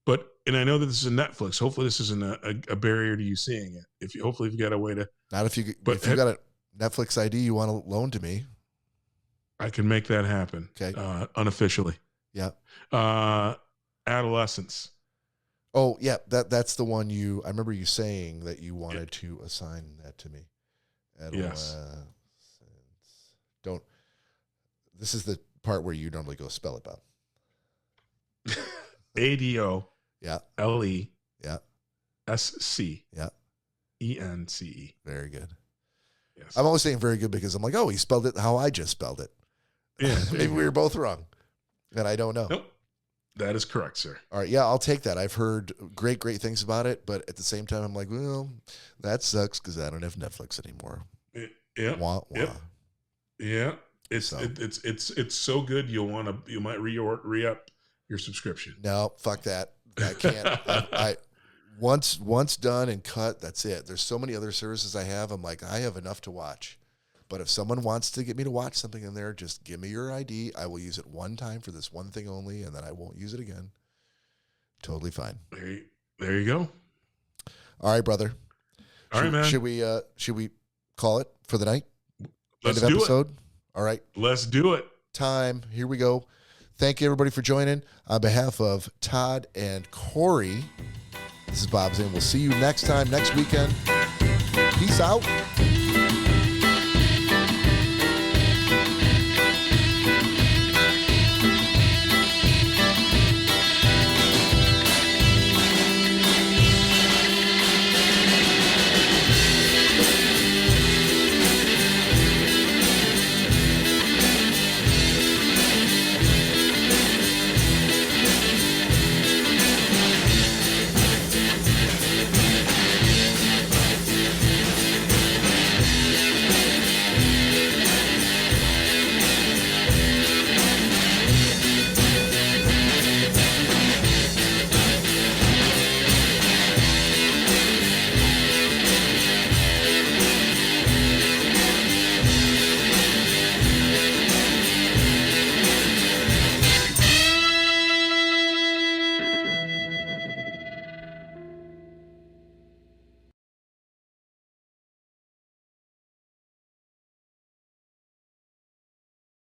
and I know that this is a Netflix. Hopefully, this isn't a barrier to you seeing it. Hopefully, if you got a way to. Not if you got a Netflix ID you want to loan to me. I can make that happen. Okay. Unofficially. Yeah. Adolescence. Oh yeah, that's the one I remember you saying that you wanted to assign that to me. Yes. This is the part where you normally go spell it, Bob. ADO. Yeah. LE. Yeah. SC. Yeah. ENCE. Very good. Yes. I'm always saying very good because I'm like, oh, he spelled it how I just spelled it. Yeah. Maybe we were both wrong. And I don't know. Nope. That is correct, sir. All right. Yeah, I'll take that. I've heard great things about it, but at the same time, I'm like, well, that sucks because I don't have Netflix anymore. Yeah. Wah, wah. Yep. Yeah. It's so good you might re-up your subscription. No, fuck that. I can't. I once done and cut, that's it. There's so many other services I have. I'm like, I have enough to watch. But if someone wants to get me to watch something in there, just give me your ID. I will use it one time for this one thing only, and then I won't use it again. Totally fine. There you go. All right, brother. All right, man. Should we call it for the night? Let's End of do episode? it. All right. Let's do it. Time. Here we go. Thank you, everybody, for joining. On behalf of Todd and Corey, this is Bob Zane. We'll see you next time, next weekend. Peace out.